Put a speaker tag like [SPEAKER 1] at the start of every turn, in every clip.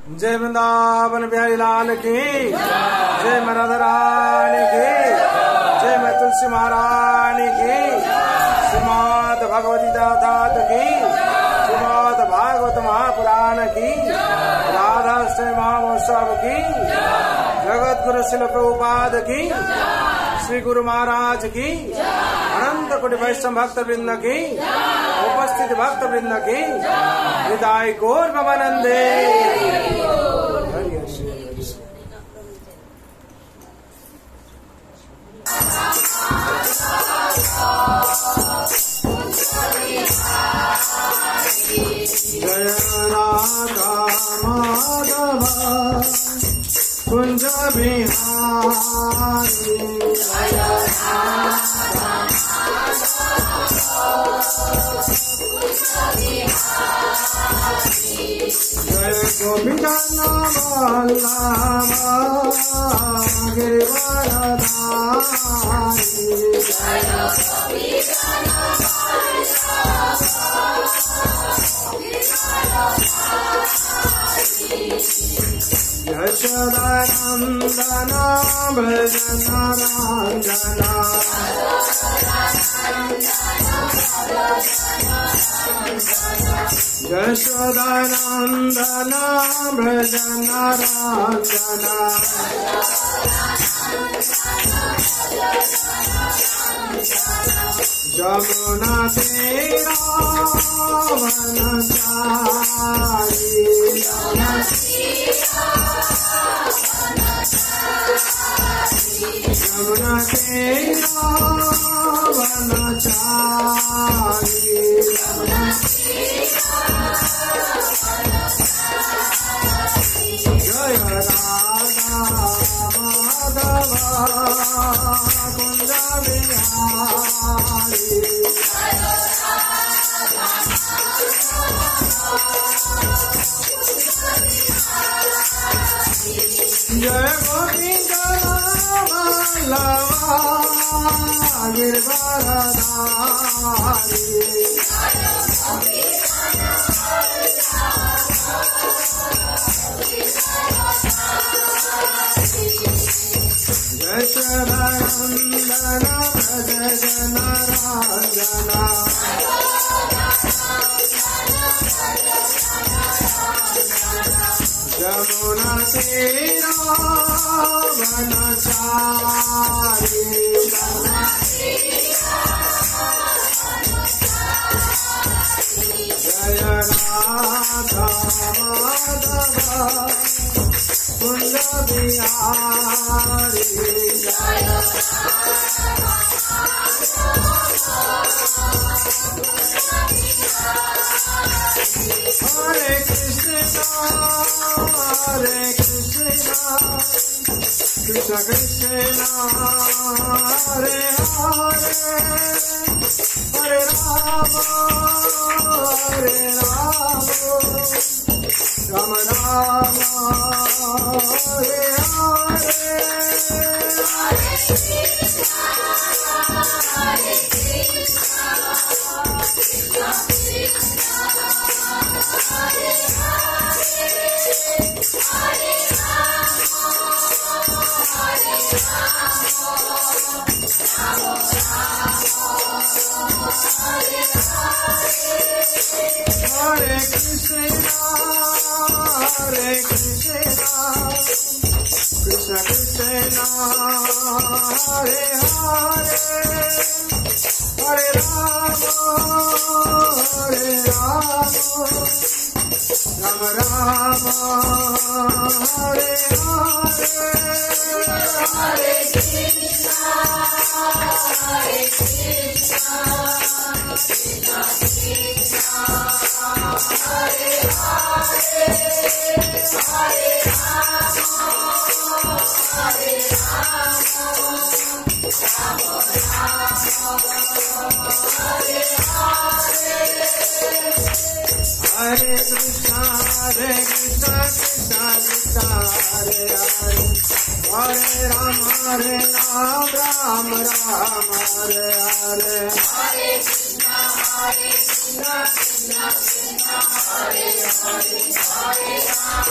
[SPEAKER 1] जय वृंदावन बिहारी लाल की जय राधा रानी की जय मैं तुलसी महारानी की श्रीमद् भगवती दातात की श्रीमद् भागवत महापुराण की राधाष्टमी महोत्सव की जगत गुरु शिल प्रभुपाद की श्री गुरु महाराज की अनंत कोटि वैष्णव भक्त वृंद की उपस्थित भक्त वृंद की हृदय गौरवानंदे जय राधा माधव कुंज बिहारी जय गोविंद वल्लभ गिरिवरधारी यशोदानंदन भजन रंजना यशोदानंदन भजन रंजना जमुना तेरा वनचारी जमुना तेरा वनचारी जय राधा माधव कुंज बिहारी जय गोविंद वल्लभ गिरिवरधारी यशोदानंदन भजन रंजना जमुना तेरा वनचारी जय राधा माधव कुंज बिहारी हरे कृष्णा कृष्ण कृष्ण हरे हरे हरे राम राम राम हरे हरे हरे कृष्ण कृष्ण कृष्ण हरे हरे हरे राम राम राम हरे हरे हरे कृष्ण हरे हरे हरे राम हरे Krishna Krishna Krishna Hare Hare Hare Ram Ram Ram Hare Hare Hare Krishna Krishna Krishna Hare Hare Hare Ram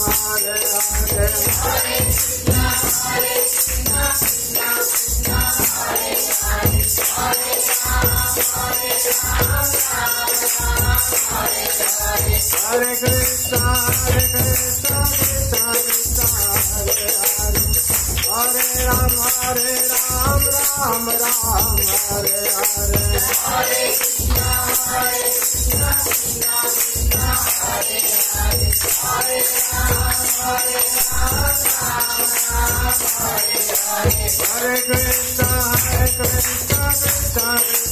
[SPEAKER 1] Hare Hare Hare Krishna Krishna Krishna Hare Hare Hare Ram Ram Ram Hare Hare Hare Krishna Krishna Krishna Hare Hare Hare Ram Hare Krishna Krishna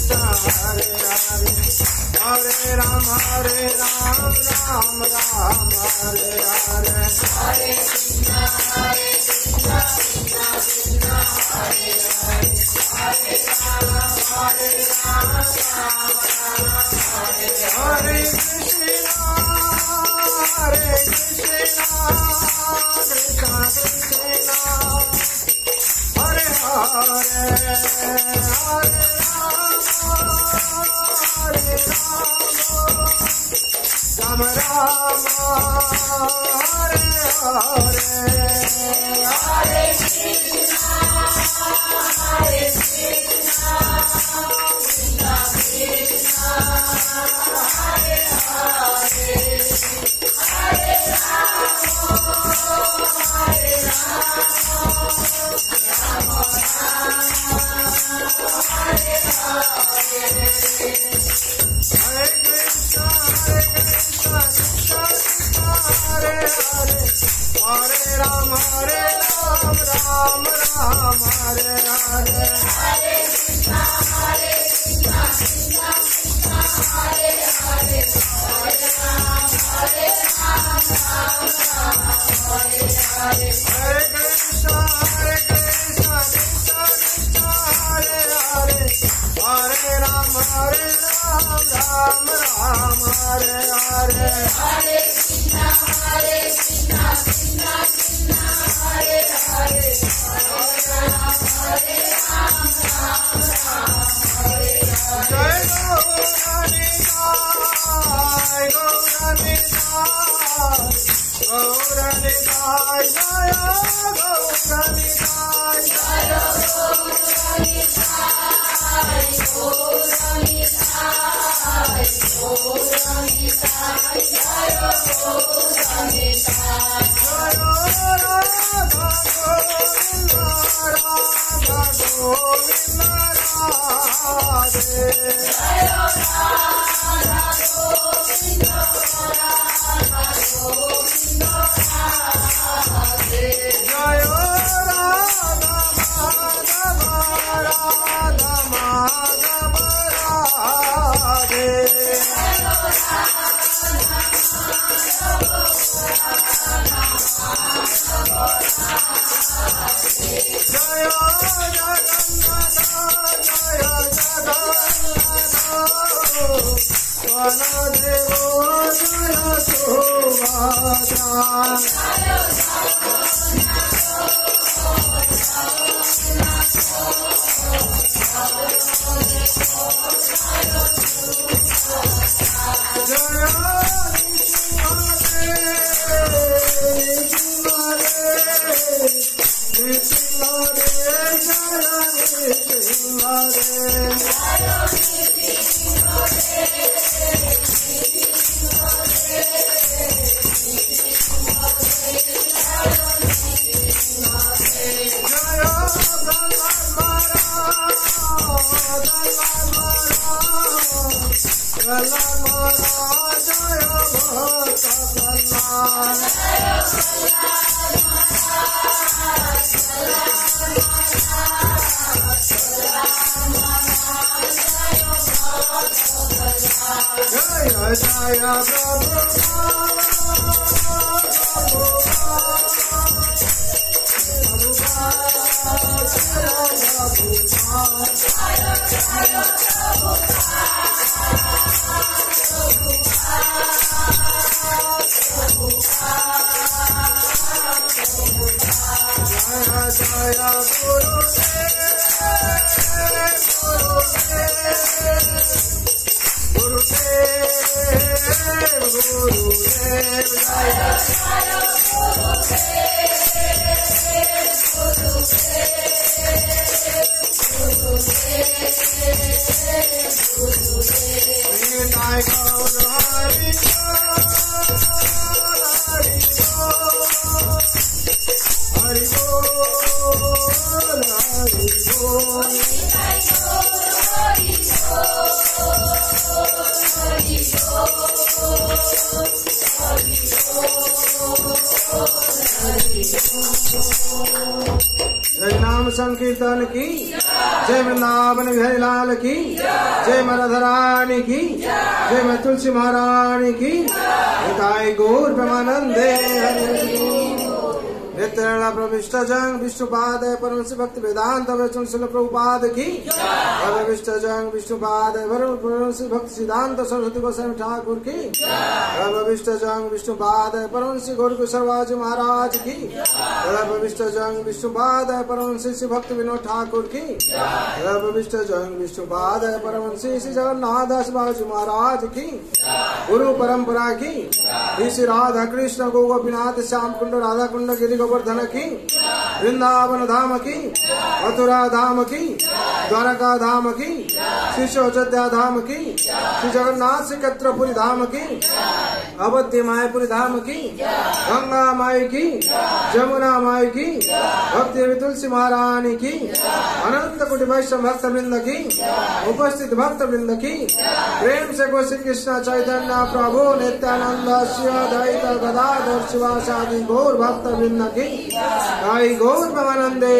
[SPEAKER 1] Krishna Hare Hare Hare Ram Ram Hare Hare Hare Krishna Krishna Krishna Hare Hare Hare Ram Hare Ram Hare Gurudev, Jaya जय नाम संकीर्तन की जय वृंदावन बिहारी लाल की जय राधा रानी की जय मैं तुलसी महारानी की निताई गौर प्रेमानंदे नित्य प्रविष्ट जंग विष्णुपाद परमश भक्ति वेदांत वैष्णव प्रभुपाद की प्रविष्ट जंग विष्णुपाद परमश भक्ति सिद्धांत सरस्वती गोस्वामी ठाकुर की प्रविष्ट जंग विष्णुपाद परमश गौर सर्वाजी महाराज की प्रविष्ट जंग विष्णुपाद परमश भक्ति विनोद ठाकुर की प्रविष्ट जंग विष्णुपाद परमश श्री जगन्नाथ दास बाबू महाराज की गुरु परंपरा की श्री राधा कृष्ण गोपीनाथ श्याम कुंड राधा कुंड गिरी गोवर्धन की वृंदावन धाम की मथुरा धाम की द्वारका धाम की श्री अयोध्या धाम की श्री जगन्नाथ श्री कत्रपुरी धाम की अवध्य मायापुरी धाम की गंगा माई की जमुना माई की भक्ति तुलसी महारानी की अनंत कोटि वैष्णव भक्त वृंद की उपस्थित भक्त वृंद की प्रेम से गो श्री कृष्ण चैतन्य प्रभु नित्यानंद श्री अद्वैत गदाधर शिवासादि गौर भक्त वृंद की जय गौर प्रेमानंदे।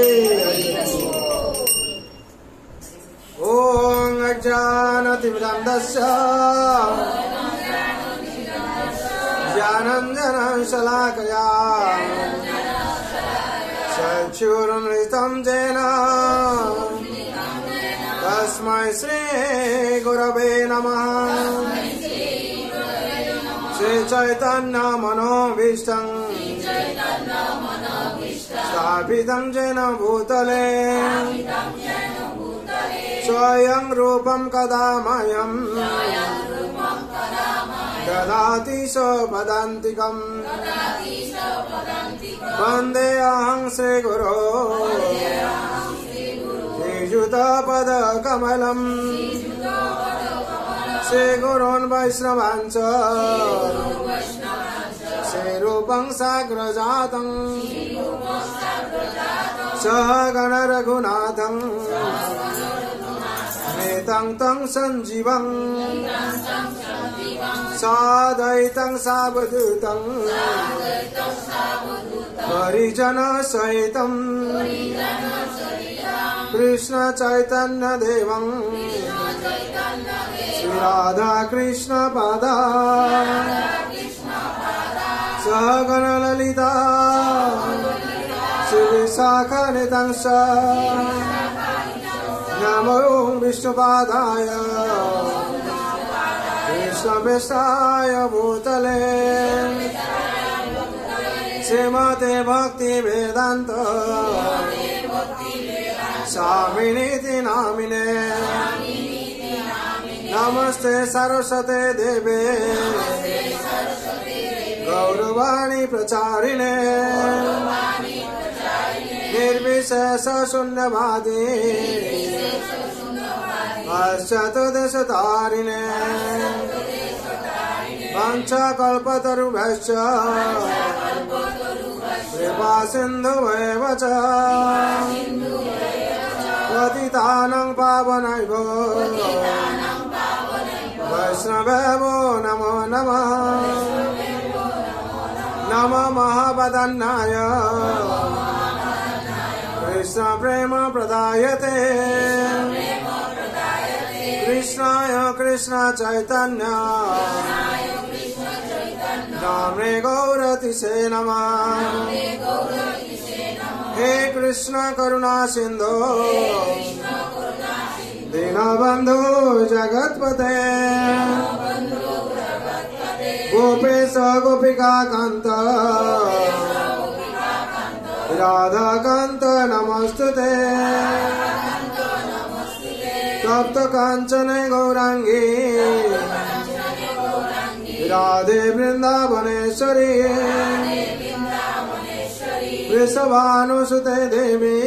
[SPEAKER 1] ओम अज्ञानतिमिरान्धस्य ज्ञानाञ्जनं शलाकया चक्षुरुन्मिलितं येन तस्मै श्री गुरवे नमः। श्री चैतन्य मनोभीष्टं स्थापितं येन भूतले स्वयं रूपं कदा मह्यं ददाति स्वपदान्तिकम् वन्देऽहं श्रीगुरो श्रीयुतपदकमलम् श्रीगुरोन् वैष्णवांश्च श्रीरूपं साग्रजातं सहगण रघुनाथं नेतं तं सञ्जीवं साद्वैतं सावधूतं परिजनसहितं कृष्ण चैतन्य देवं श्री राधा कृष्ण पादा सहगण ललिता श्री विशाखानितं नमो विष्णुपादाय कृष्णवेशाय भूतले श्रीमते भक्ति वेदांत स्वामिनीति नामिने नमस्ते सरस्वते देवे गौरवाणी प्रचारिणे निर्विशेष शून्यवादी पश्चातदेशतारिणे पंचकल्पतरुभ्यश्च कृपा सिन्धुभ्येव च पतितानां पावनेभ्यो वैष्णवेभ्यो नमो नमः। नमः महावदन्नाय कृष्ण प्रेम प्रदायते कृष्णाय कृष्ण चैतन्य नाम्ने गौरतिसे नमः। हे कृष्ण करुणा सिंधु दीनबंधु जगत्पते गोपेश गोपिका कांत राधा कांत नमस्तुते तप्त कांचन गौरांगी राधे वृंदावनेश्वरी वृषभानुसुते देवी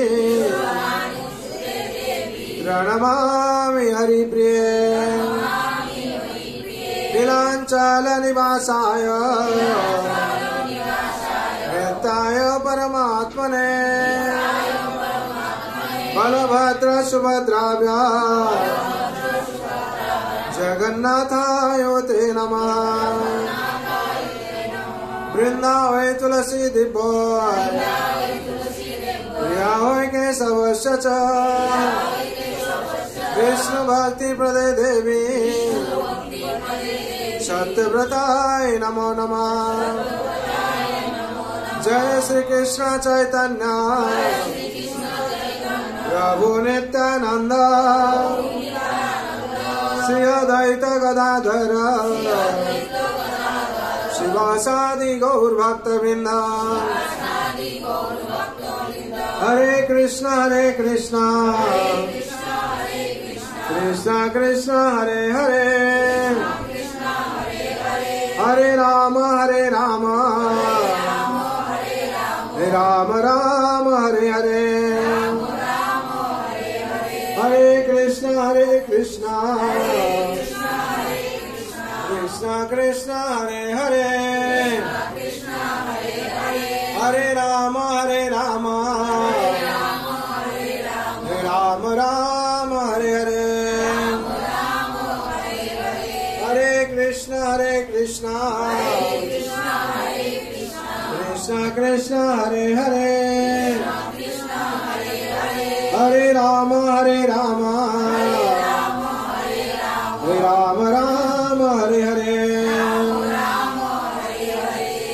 [SPEAKER 1] प्रणमामि हरिप्रिये नीलाञ्चलनिवासाय नित्याय परमात्मने बलभद्र सुभद्राभ्या जगन्नाथाय ते नमः वृंदावै तुलसी दिव्य प्रिया होय केशवस्य च विष्णु भक्ति प्रदे देवी सत्यव्रताय नमो नमः जय श्री कृष्ण चैतन्य प्रभु नित्यानंद श्री अद्वैत गदाधर शिवासादि गौर भक्तवृंद हरे कृष्ण कृष्ण कृष्ण हरे हरे हरे राम हरे राम राम राम हरे हरे हरे कृष्ण कृष्ण कृष्ण हरे हरे हरे राम राम राम हरे हरे हरे कृष्ण कृष्ण कृष्ण हरे हरे हरे राम राम राम हरे हरे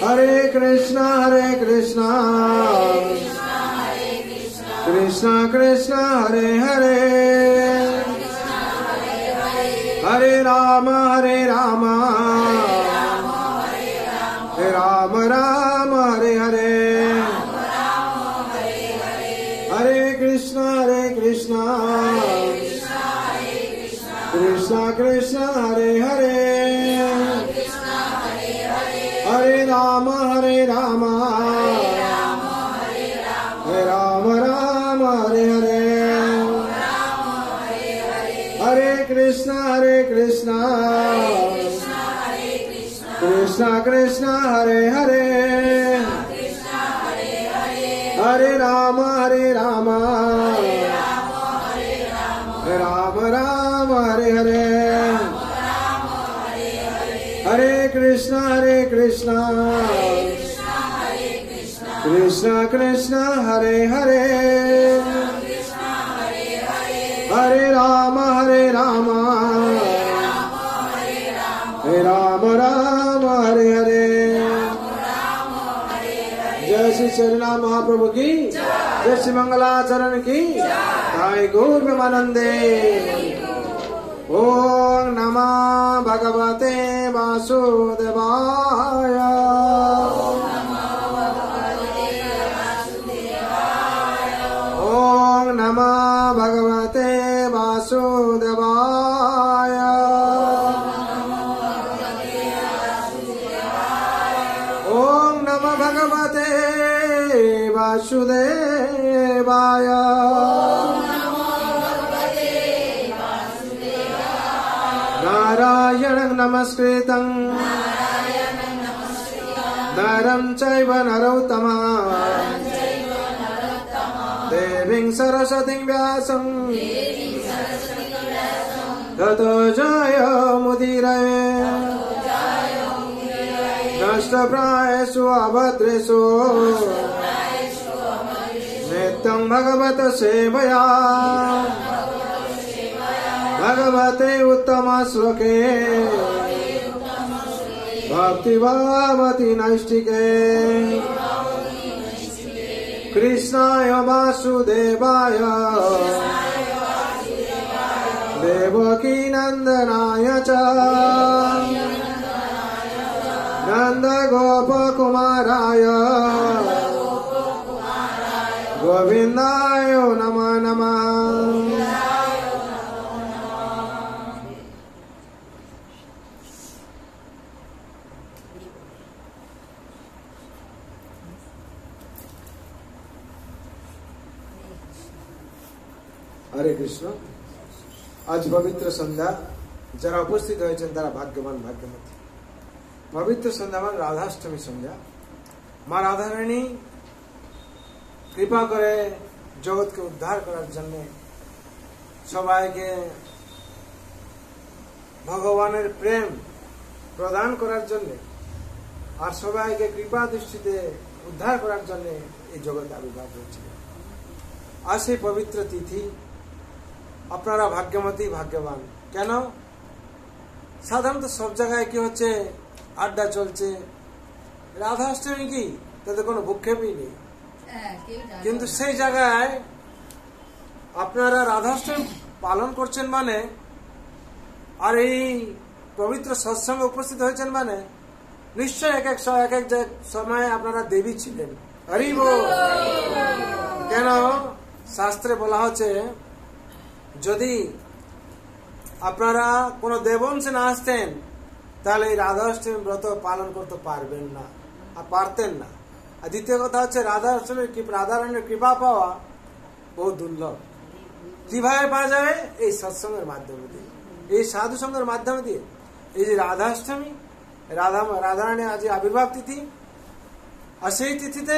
[SPEAKER 1] हरे कृष्ण कृष्ण हरे हरे हरे राम राम हरे हरे हरे कृष्ण कृष्ण हरे हरे हरे राम राम हरे हरे हरे कृष्ण कृष्ण हरे हरे हरे राम राम हरे हरे हरे कृष्ण कृष्ण हरे हरे हरे राम राम हरे हरे जय श्री चरना महाप्रभु की जय श्री मंगलाचरण की जय गौर प्रेमानंदे ओम नमः भगवते वासुदेवाय ओम नमः भगवते वासुदेवाय ओम नमः भगवते वासुदेवाय नारायणं नमस्कृतं नरं चैव नरोत्तमं देवीं सरस्वतीं व्यासं ततो जयमुदीरये नष्टप्रायेषु अभद्रेषु नित्यं भगवत सेवया भगवते उत्तम श्लोके भक्ति भावति नैष्टिके कृष्णाय वासुदेवाय देवकी नंदनाय च नंद गोप कुमाराय गोविंदाय नमः नमः। হরে কৃষ্ণ। আজ পবিত্র সন্ধ্যা, যারা উপস্থিত হয়েছেন তারা ভাগ্যবান ভাগ্যবতী। পবিত্র সন্ধ্যা মানে রাধাষ্টমী সন্ধ্যা। মা রাধারানী কৃপা করে জগৎকে উদ্ধার করার জন্য, সবাইকে ভগবানের প্রেম প্রদান করার জন্য আর সবাইকে কৃপা দৃষ্টিতে উদ্ধার করার জন্য এই জগৎ আবির্ভাব হয়েছিল। আর সেই পবিত্র তিথি আপনারা ভাগ্যমতী ভাগ্যবান। কেন? সাধারণত সব জায়গায় কি হচ্ছে, আড্ডা চলছে, রাধাষ্টমী কি তাদের কোনো ভূক্ষেপই নেই। কিন্তু সেই জায়গায় আপনারা রাধাষ্টমী পালন করছেন মানে, আর এই পবিত্র সৎসঙ্গে উপস্থিত হয়েছেন মানে নিশ্চয় এক এক সময় আপনারা দেবী ছিলেন। হরি বল। কেন? শাস্ত্রে বলা হচ্ছে, যদি আপনারা কোন দেবংশে না আসতেন তাহলে এই রাধাষ্টমী ব্রত পালন করতে পারবেন না, আর পারতেন না। আর দ্বিতীয় কথা হচ্ছে, রাধারানীর কৃপা পাওয়া বহু দুর্লভ। কিভাবে পাওয়া যাবে? এই সৎসঙ্গের মাধ্যমে দিয়ে, এই সাধু সঙ্গের মাধ্যমে দিয়ে। এই যে রাধাষ্টমী, রাধারানী আজ আবির্ভাব তিথি, আর সেই তিথিতে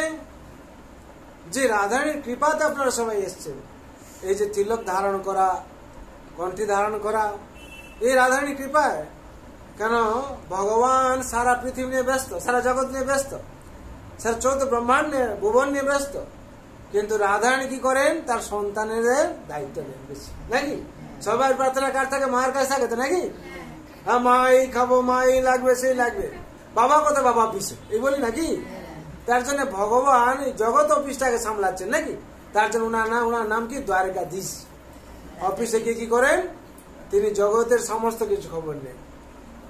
[SPEAKER 1] যে রাধারানীর কৃপাতে আপনারা সবাই এসছেন, এই যে তিলক ধারণ করা, কণ্ঠী ধারণ করা, এই রাধারানীর কৃপায়। কেন? ভগবান সারা পৃথিবী নিয়ে ব্যস্ত, সারা জগৎ নিয়ে ব্যস্ত, সারা চৌদ্দ ব্রহ্মাণ্ড নিয়ে, ভুবন নিয়ে ব্যস্ত, কিন্তু রাধারানী কি করেন? তার সন্তানের দায়িত্ব নেন বেশি, নাকি? সবাই প্রার্থনা কার থাকে? মায়ের কাছে থাকে তো, নাকি? হ্যাঁ, মা এই খাবো, মা এই লাগবে, সেই লাগবে। বাবা কত? বাবা অফিসে, এই বলি নাকি? তার জন্য ভগবান জগৎ অফিসটাকে সামলাচ্ছেন, নাকি? তার জন্য ওনার নাম কি? দ্বারকাধীশ। অফিসে গিয়ে কি করেন? তিনি জগতের সমস্ত কিছু খবর নেন।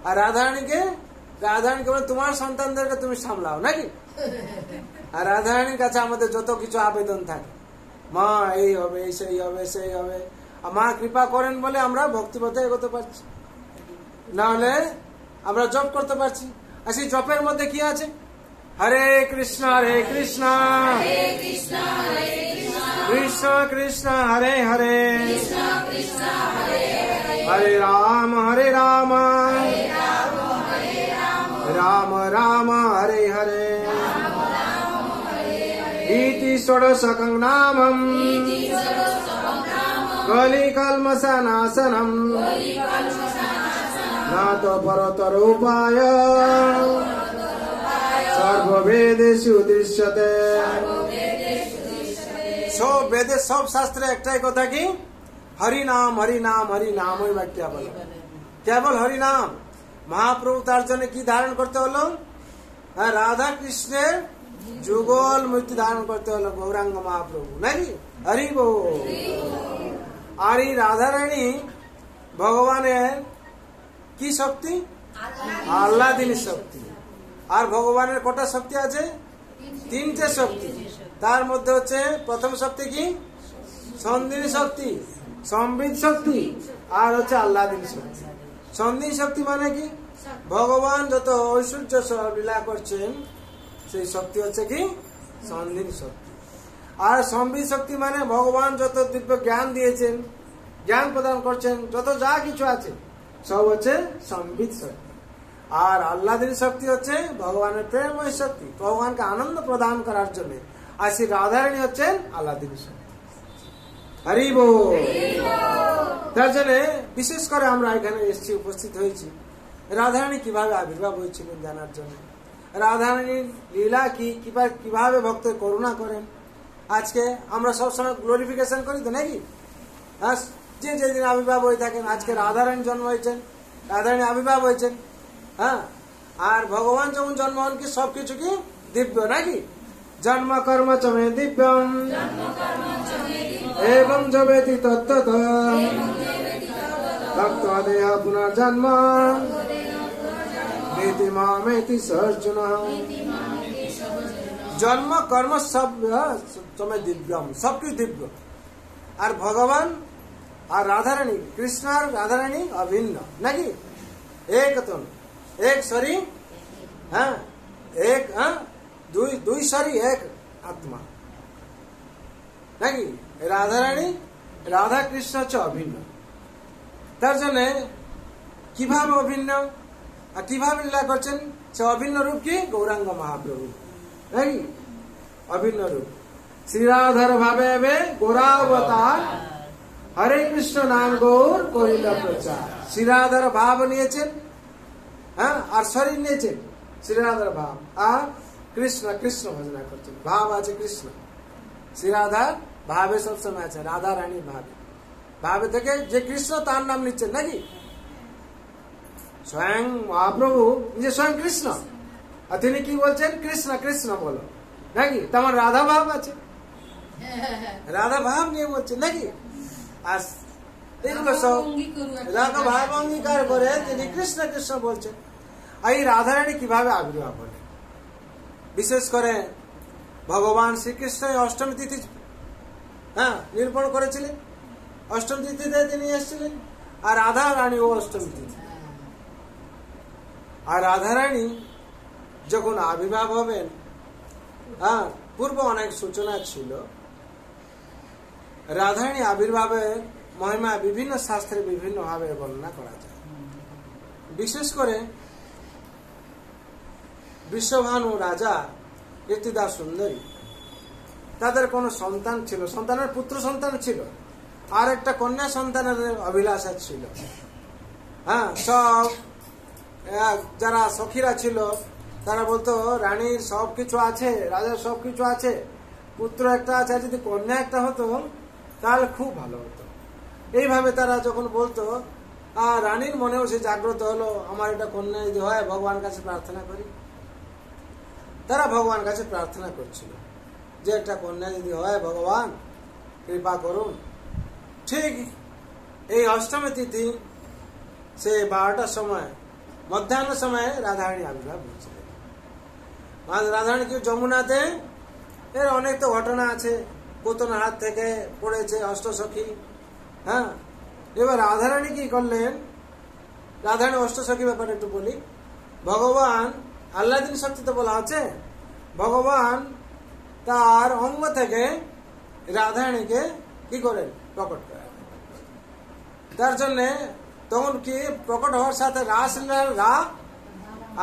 [SPEAKER 1] আর রাধারানীকে বলে, তোমার সন্তানদেরকে তুমি সামলাও, নাকি? আর রাধারানীর কাছে আমাদের যত কিছু আবেদন থাকে, মা এই হবে, সেই হবে, সেই হবে। আর মা কৃপা করেন বলে আমরা ভক্তিপথে এগোতে পারছি, না হলে আমরা জপ করতে পারছি। আর সেই জপের মধ্যে কি আছে? হরে কৃষ্ণ কৃষ্ণ কৃষ্ণ হরে হরে, হরে রাম রাম রাম হরে হরে। ইতি ষোড়শকং নামম কলিকল্মষনাশনম নাতো পরতর উপায় সর্ববেদেষু দৃশ্যতে। সব বেদে, সব শাস্ত্রে একটাই কথা কি? হরি নাম হরি নাম হরি নাম। ওই বাক্যা বলো, কেবল হরি নাম। মহাপ্রভু তার জন্য কি ধারণ করতে হলো? রাধা কৃষ্ণের যুগল মূর্তি ধারণ করতে হলো গৌরাঙ্গ মহাপ্রভু, নাকি? হরি বল। আর এই রাধারানী ভগবানের কি শক্তি? আহ্লাদিনী শক্তি। আর ভগবানের কটা শক্তি আছে? তিনটে শক্তি। তার মধ্যে হচ্ছে প্রথম শক্তি কি? সন্দিনী শক্তি, সম্বিত শক্তি, আর হচ্ছে আহ্লাদিনী শক্তি। সন্দিনী শক্তি মানে কি? ভগবান যত ঐশ্বর্য লীলা করছেন, সেই শক্তি হচ্ছে কি? সন্দিনী শক্তি। আর সম্বিত শক্তি মানে ভগবান যত দিব্য জ্ঞান দিয়েছেন, জ্ঞান প্রদান করছেন, যত যা কিছু আছে সব হচ্ছে সম্বিত শক্তি। আর আহ্লাদিনী শক্তি হচ্ছে ভগবানের প্রেমময় শক্তি, ভগবানকে আনন্দ প্রদান করার জন্য। আর শ্রী রাধারানী হচ্ছেন আহ্লাদিনী শক্তি। হরি বল। তার জন্য বিশেষ করে আমরা এখানে এসেছি, উপস্থিত হয়েছি রাধারানী কিভাবে আবির্ভাব হয়েছিলেন জানার জন্য। রাধারানীর লীলা কি, কিভাবে ভক্তের করুণা করেন। আজকে আমরা সবসময় গ্লোরিফিকেশন করি তো, নাকি? যে যেদিন আবির্ভাব হয়ে থাকেন, আজকে রাধারানী জন্ম হয়েছেন, রাধারানী আবির্ভাব হয়েছেন। হ্যাঁ, আর ভগবান যখন জন্ম হন কি সবকিছু কি দিব্য, নাকি? জন্ম কর্ম চমে দিব্যম এবং জবেতি তত্ত্বত ভক্ত দেহ পুনর্জন্ম নীতি মামেতি সর্জুন। জন্ম কর্ম সব চমে দিব্যম, সবকিছু দিব্য। আর ভগবান আর রাধারানী, কৃষ্ণ আর রাধারানী অভিন্ন, নাকি? এক তন, এক শরীর, হ্যাঁ, এক দুই শরীর, এক আত্মা, নাকি? রাধারানী রাধা কৃষ্ণ হচ্ছে অভিন্ন। তার জন্য কিভাবে অভিন্ন আর কিভাবে লীলা করছেন? সে অভিন্ন রূপ কি? গৌরাঙ্গ মহাপ্রভু, নাকি অভিন্ন রূপ। শ্রীরাধার ভাবে গৌরাবতার, হরে কৃষ্ণ নাম গৌর করিল প্রচার। শ্রীরাধার ভাব নিয়েছেন, হ্যাঁ, আর শরীর নিয়েছেন শ্রীরাধার ভাব, আর কৃষ্ণ কৃষ্ণ ভজনা করছেন। ভাব আছে কৃষ্ণ, শ্রীরাধার ভাবে সবসময় আছে, রাধা রানীর ভাবে, ভাবে থেকে যে কৃষ্ণ তার নাম নিচ্ছেন, নাকি স্বয়ং মহাপ্রভু নিজে স্বয়ং কৃষ্ণ, আর তিনি কি বলছেন? কৃষ্ণ কৃষ্ণ বলো, নাকি? তেমন রাধা ভাব আছে, রাধা ভাব নিয়ে বলছেন, নাকি? আর এগুলো সব রাধা ভাব অঙ্গীকার করে তিনি কৃষ্ণ কৃষ্ণ বলছেন। আর এই রাধারানী কিভাবে আবির্ভাব হলেন? বিশেষ করে ভগবান শ্রীকৃষ্ণ অষ্টমী তিথি, হ্যাঁ, নিরূপণ করেছিলেন। অষ্টমী তিথিতে তিনি এসেছিলেন, আর রাধা রানী ও অষ্টমী তিথি। আর রাধারানী যখন আবির্ভাব হবেন, হ্যাঁ, পূর্ব অনেক সূচনা ছিল। রাধারানী আবির্ভাবের মহিমা বিভিন্ন শাস্ত্রে বিভিন্ন ভাবে বর্ণনা করা যায়। বিশেষ করে বিশ্বভানু রাজা কীর্তিদা সুন্দরী, তাদের কোন সন্তান ছিল, সন্তানের পুত্র সন্তান ছিল, আর একটা কন্যা সন্তানের অভিলাষা ছিল। হ্যাঁ, সব যারা সখীরা ছিল তারা বলতো রানীর সবকিছু আছে, রাজার সবকিছু আছে, পুত্র একটা আছে, যদি কন্যা একটা হতো তাহলে খুব ভালো হতো। এইভাবে তারা যখন বলতো, আর রানীর মনেও সে জাগ্রত হলো, আমার একটা কন্যা যদি হয় ভগবান কাছে প্রার্থনা করি। তারা ভগবান কাছে প্রার্থনা করছিল যে একটা কন্যা যদি হয় ভগবান কৃপা করুন। ঠিক এই অষ্টমী তিথি সে 12টার সময়, মধ্যাহ্ন সময়ে রাধারানী আবির্ভাব হয়েছিলেন। রাধারানী কি যমুনাতে, এর অনেক তো ঘটনা আছে, পুতনার হাত থেকে পড়েছে অষ্টসখী। হ্যাঁ, এবার রাধারানী কি করলেন? রাধারানী অষ্টসখী ব্যাপারে একটু বলি। ভগবান আল্লাদিন শক্তিতে বলা আছে, ভগবান তার অঙ্গ থেকে রাধারানীকে কি করেন? প্রকট করেন। তার জন্য তখন কি প্রকট হওয়ার সাথে রাসলীলা,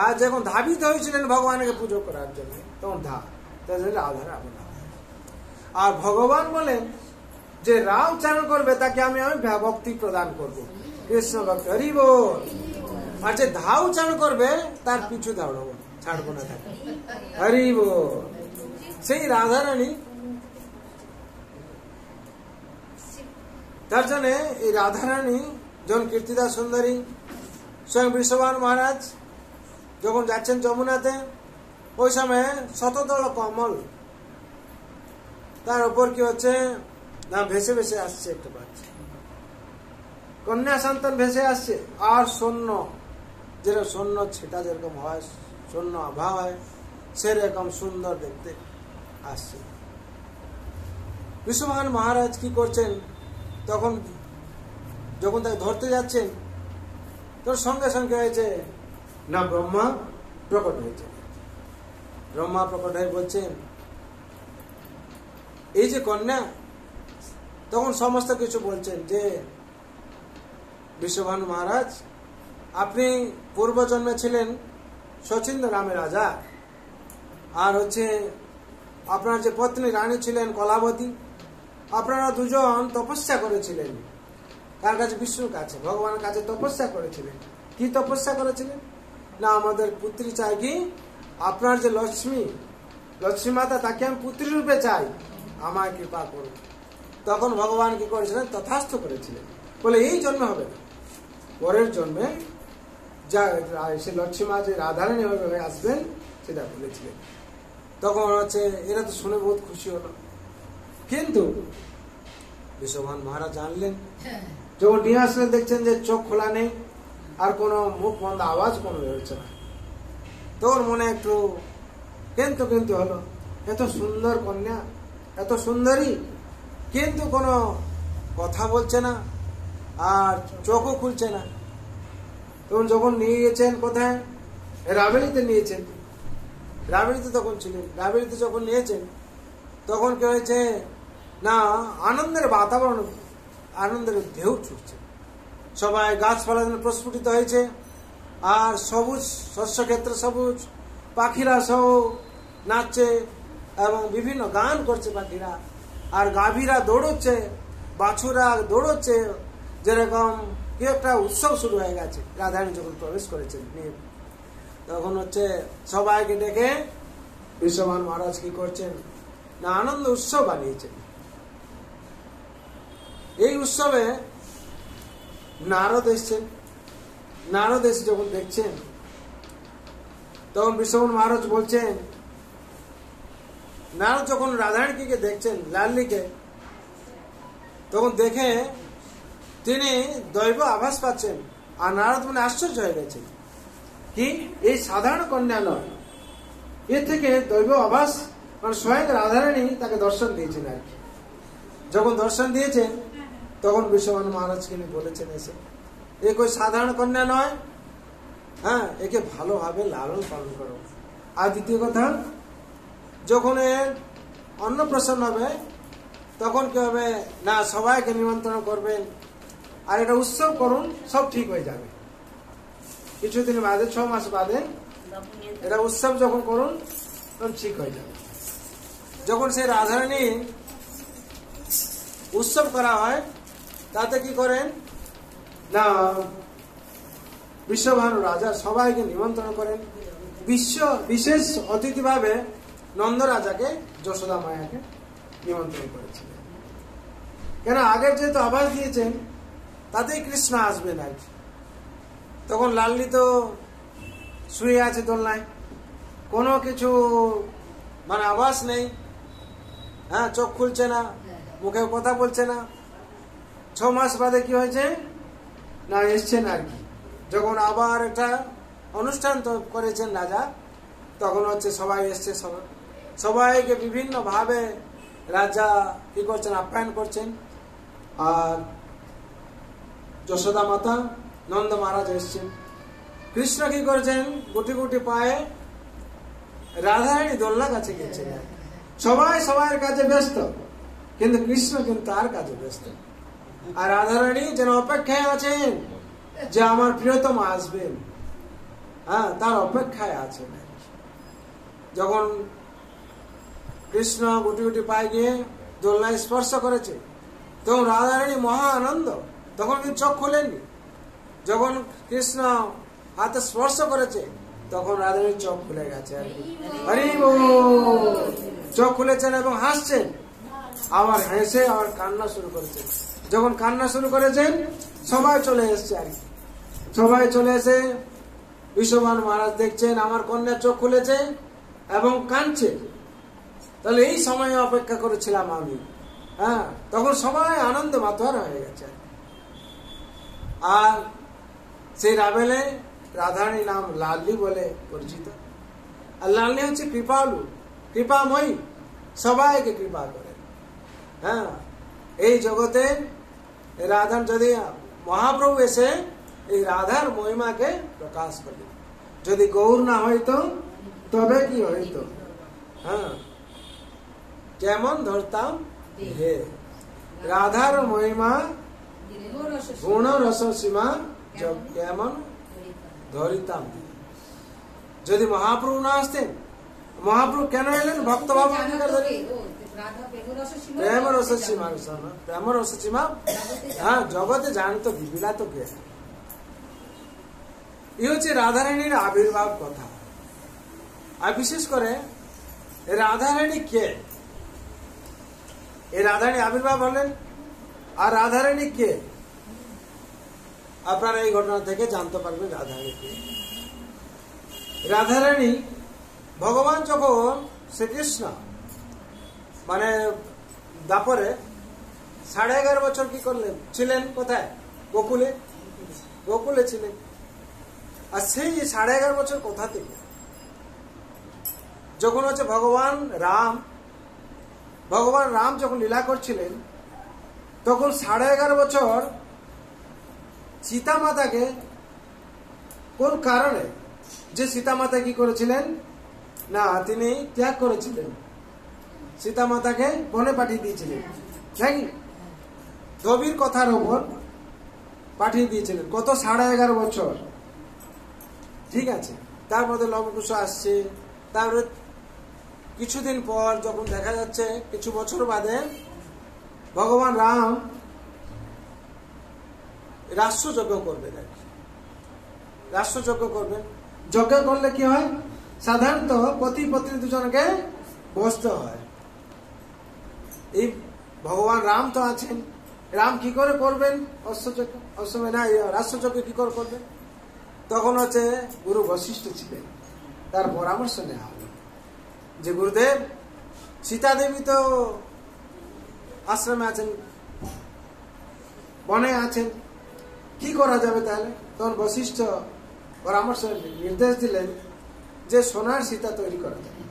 [SPEAKER 1] আর যখন ধাবিত হয়েছিলেন ভগবানকে পুজো করার জন্য, তখন রাধার আবির্ভাব। আর ভগবান বলেন যে রাম উচ্চারণ করবে তাকে আমি ভক্তি প্রদান করব, কৃষ্ণ ভক্তি, হরি বল। আর যে ধা উচ্চারণ করবে তার পিছু দাঁড়াবো, ছাড়বো না তাকে, হরি বল। সেই রাধারানী, তার জন্য এই রাধারানী যখন কীর্তিদা সুন্দরী, স্বয়ং বৃষভানু মহারাজ যখন যাচ্ছেন যমুনাতে, ওই সময় শতদল কমল তার উপর কি হচ্ছে না, ভেসে ভেসে আসছে একটা বাচ্চা, কন্যা সন্তান ভেসে আসছে। আর সৈন্য, যেরকম সৈন্য ছিটা যেরকম হয়, সৈন্য আভা হয়, সেরকম সুন্দর দেখতে আসছে। বৃষভানু মহারাজ কি করছেন? তখন যখন তাকে ধরতে যাচ্ছেন, তোর সঙ্গে সঙ্গে হয়েছে না, ব্রহ্মা প্রকট হয়েছে। ব্রহ্মা প্রকট হয়ে বলছেন, এই যে কন্যা, তখন সমস্ত কিছু বলছেন যে বৃষভানু মহারাজ, আপনি পূর্ব জন্মে ছিলেন শচীন্দ্র নামের রাজা, আর হচ্ছে আপনার যে পত্নী রানী ছিলেন কলাবতী। আপনারা দুজন তপস্যা করেছিলেন, কার কাছে? বিষ্ণুর কাছে, ভগবানের কাছে তপস্যা করেছিলেন। কি তপস্যা করেছিলেন? না, আমাদের পুত্রী চাই, কি আপনার যে লক্ষ্মী, লক্ষ্মী মাতা, তাকে আমি পুত্রী রূপে চাই, আমায় কৃপা করুন। তখন ভগবান কি করেছিলেন? তথাস্থ করেছিলেন, বলে এই জন্মে হবে না, পরের জন্মে যা সে লক্ষ্মী মা যে রাধারানী হয়ে আসবেন সেটা বলেছিলেন। তখন হচ্ছে এরা তো শুনে বহুত খুশি হলো। কিন্তু বৃষভানু মহারাজ জানলেন, যখন নিয়ে আসলেন দেখছেন যে চোখ খোলা নেই, আর কোনো মুখ বন্ধ, আওয়াজ কোনো বেরোচ্ছে না। তোর মনে একটু কিন্তু কিন্তু হলো, এত সুন্দর কন্যা, এত সুন্দরী, কিন্তু কোনো কথা বলছে না, আর চোখও খুলছে না। তখন যখন নিয়ে গেছেন কোথায়? রাবেড়িতে নিয়েছেন। রাবেড়িতে তখন ছিলেন, রাবেড়িতে যখন নিয়েছেন তখন কি হয়েছে না, আনন্দের বাতাবরণ আনন্দের ঢেউ ছুটছে। সবাই গাছপালা প্রস্ফুটিত হয়েছে, আর সবুজ শস্যক্ষেত্র সবুজ, পাখিরা সব নাচছে এবং বিভিন্ন গান করছে পাখিরা, আর গাভীরা দৌড়চ্ছে, বাছুরা দৌড়চ্ছে, যেরকম কি একটা উৎসব শুরু হয়ে গেছে। রাধারানী যখন প্রবেশ করেছেন তখন হচ্ছে সবাইকে ডেকে বিশ্ববান মহারাজ কি করছেন না আনন্দ উৎসব বানিয়েছেন। এই উৎসবে নারদ এসছেন। নারদ এসে যখন দেখছেন তখন বিশ্ববান মহারাজ বলছেন, নারদ যখন রাধারানীকে দেখছেন লাল্লিকে, তখন দেখে তিনি দৈব আভাস পাচ্ছেন। আর নারদ মানে আশ্চর্য হয়ে গেছেন, কি এই সাধারণ কন্যা নয়, এর থেকে দৈব আভাস মানে স্বয়ং রাধারানী তাকে দর্শন দিয়েছেন আর কি। যখন দর্শন দিয়েছেন তখন বিশ্ববান মহারাজকে বলেছেন এসে, এ কোই সাধারণ কন্যা নয়, হ্যাঁ, একে ভালোভাবে লালন পালন করো। আর দ্বিতীয় কথা, যখন এর অন্নপ্রাশন হবে তখন কি হবে না সবাইকে নিমন্ত্রণ করবেন, আর এটা উৎসব করুন, সব ঠিক হয়ে যাবে। কিছুদিন বাদে 6 মাস বাদে এটা উৎসব যখন করুন তখন ঠিক হয়ে যাবে। যখন সেই রাধারানী উৎসব করা হয় তাতে কি করেন না বিশ্বভানু রাজা সবাইকে নিমন্ত্রণ করেন। বিশেষ অতিথি ভাবে নন্দ রাজাকে, যশোদা মায়াকে নিমন্ত্রণ করেছিলেন। কেন আগের যেহেতু আভাস দিয়েছেন তাতেই কৃষ্ণ আসবেন আর কি। তখন লাল্লি তো শুয়ে আছে দোলনায়, কোনো কিছু মানে আভাস নেই, হ্যাঁ, চোখ খুলছে না, মুখে কথা বলছে না। 6 মাস বাদে কি হয়েছে না এসছেন আর কি। যখন আবার একটা অনুষ্ঠান তো করেছেন রাজা, তখন হচ্ছে সবাই এসছে, সবাইকে বিভিন্ন ভাবে রাজা কি করছেন আপ্যায়ন করছেন। আর যশোদা মাতা, নন্দ মহারাজ এসছেন। কৃষ্ণ কি করেছেন গুটি গুটি পায়ে রাধারানী দোলনা কাছে গেছেন। সবাই সবার কাজে ব্যস্ত, কিন্তু কৃষ্ণ কিন্তু তার কাজে ব্যস্ত। আর রাধারানী যেন অপেক্ষায় আছেন যে আমার প্রিয়তম আসবেন, হ্যাঁ, তার অপেক্ষায় আছেন। যখন কৃষ্ণ গুটি গুটি পায়ে গিয়ে দোলনায় স্পর্শ করেছে তখন রাধারানী মহা আনন্দ, তখন কিন্তু চোখ খোলেননি। যখন কৃষ্ণ হাতে স্পর্শ করেছে তখন রাধারানীর চোখ খুলে গেছে আর কি। হরি বল, চোখ খুলেছেন এবং হাসছেন, আবার হেসে আবার কান্না শুরু করেছেন। যখন কান্না শুরু করেছেন সবাই চলে এসছে আর কি। সবাই চলে এসে বিশ্ববান মহারাজ দেখছেন আমার কন্যা চোখ খুলেছে এবং কাঁদছে। তাহলে এই সময় অপেক্ষা করেছিলাম আমি, হ্যাঁ। তখন সবাই আনন্দ মাতোয়ারা হয়ে গেছে। আর সেই রাবেলে রাধারানী নাম লাল্লি বলে পরিচিত। আর লাল্লি হচ্ছে কৃপালু, কৃপাময়ী, সবাইকে কৃপা করে। হ্যাঁ, এই জগতে রাধার যদি মহাপ্রভু এসে এই রাধার মহিমাকে প্রকাশ করবে, যদি গৌর না হইতো তবে কি হইতো, হ্যাঁ, কেমন ধরতাম হে রাধার মহিমা গুণ রস সীমা কেমন ধরিতাম। যদি মহাপ্রভু না আসতেন, মহাপ্রভু কেন এলেন ভক্ত ভাব প্রেম রস সীমা, প্রেম রস সীমা, হ্যাঁ, জগতে জানতো বিবিলাত কে। এই হচ্ছে রাধারানীর আবির্ভাব কথা। আর বিশেষ করে রাধারানী কে, এই রাধারানী আবির্ভাব হলেন, আর রাধারানী কে আপনারা এই ঘটনা থেকে জানতে পারবেন রাধারানী কে। রাধারানী ভগবান যখন শ্রীকৃষ্ণ মানে দাপরে 11.5 বছর কি করলেন ছিলেন, কোথায়, গোকুলে, গোকুলে ছিলেন। আর সেই 11.5 বছর কোথা থেকে, যখন হচ্ছে ভগবান রাম যখন লীলা করছিলেন তখন 11.5 বছর সীতা মাতাকে কোন কারণে, যে সীতা মাতা কি করেছিলেন না তিনি ত্যাগ করেছিলেন, সীতা মাতাকে বনে পাঠিয়ে দিয়েছিলেন নাকি। গভীর কথার ওপর পাঠিয়ে দিয়েছিলেন। কত 11.5 বছর, ঠিক আছে। তারপরে লবকুশ আসছে। তারপরে কিছুদিন পর যখন দেখা যাচ্ছে কিছু বছর বাদে ভগবান রাম রাষ্ট্রযজ্ঞ করবেন আর কি। রাষ্ট্রযজ্ঞ করবেন। যজ্ঞ করলে কি হয়? সাধারণত পতি পত্নী দুজনকে বসতে হয়। এই ভগবান রাম তো আছেন, রাম কি করে করবেন অশ্বযজ্ঞ? অশ্বমে না, রাষ্ট্রযজ্ঞ কি করে করবেন? তখন হচ্ছে গুরু বশিষ্ঠ ছিলেন, তার পরামর্শ নেওয়া হলো যে গুরুদেব, সীতা দেবী তো আশ্রমে আছেন, বনে আছেন, কি করা যাবে তাহলে? তখন বশিষ্ঠ পরামর্শ নির্দেশ দিলেন যে সোনার সীতা তৈরি করা যাবে,